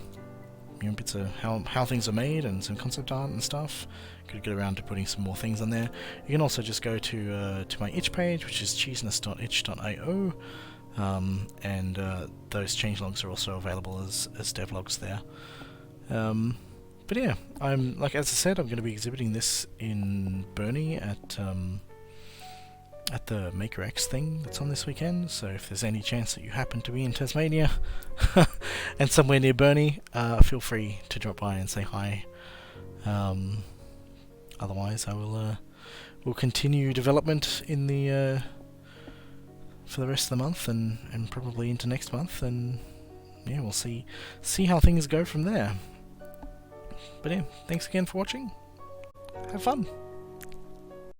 bits of how things are made and some concept art and stuff. Could get around to putting some more things on there. You can also just go to my itch page, which is cheeseness.itch.io. And those changelogs are also available as devlogs there. But yeah, as I said, I'm going to be exhibiting this in Burnie at the Maker X thing that's on this weekend. So if there's any chance that you happen to be in Tasmania and somewhere near Burnie, feel free to drop by and say hi. Otherwise, I will continue development in the for the rest of the month and probably into next month, and yeah, we'll see how things go from there. But yeah, thanks again for watching. Have fun.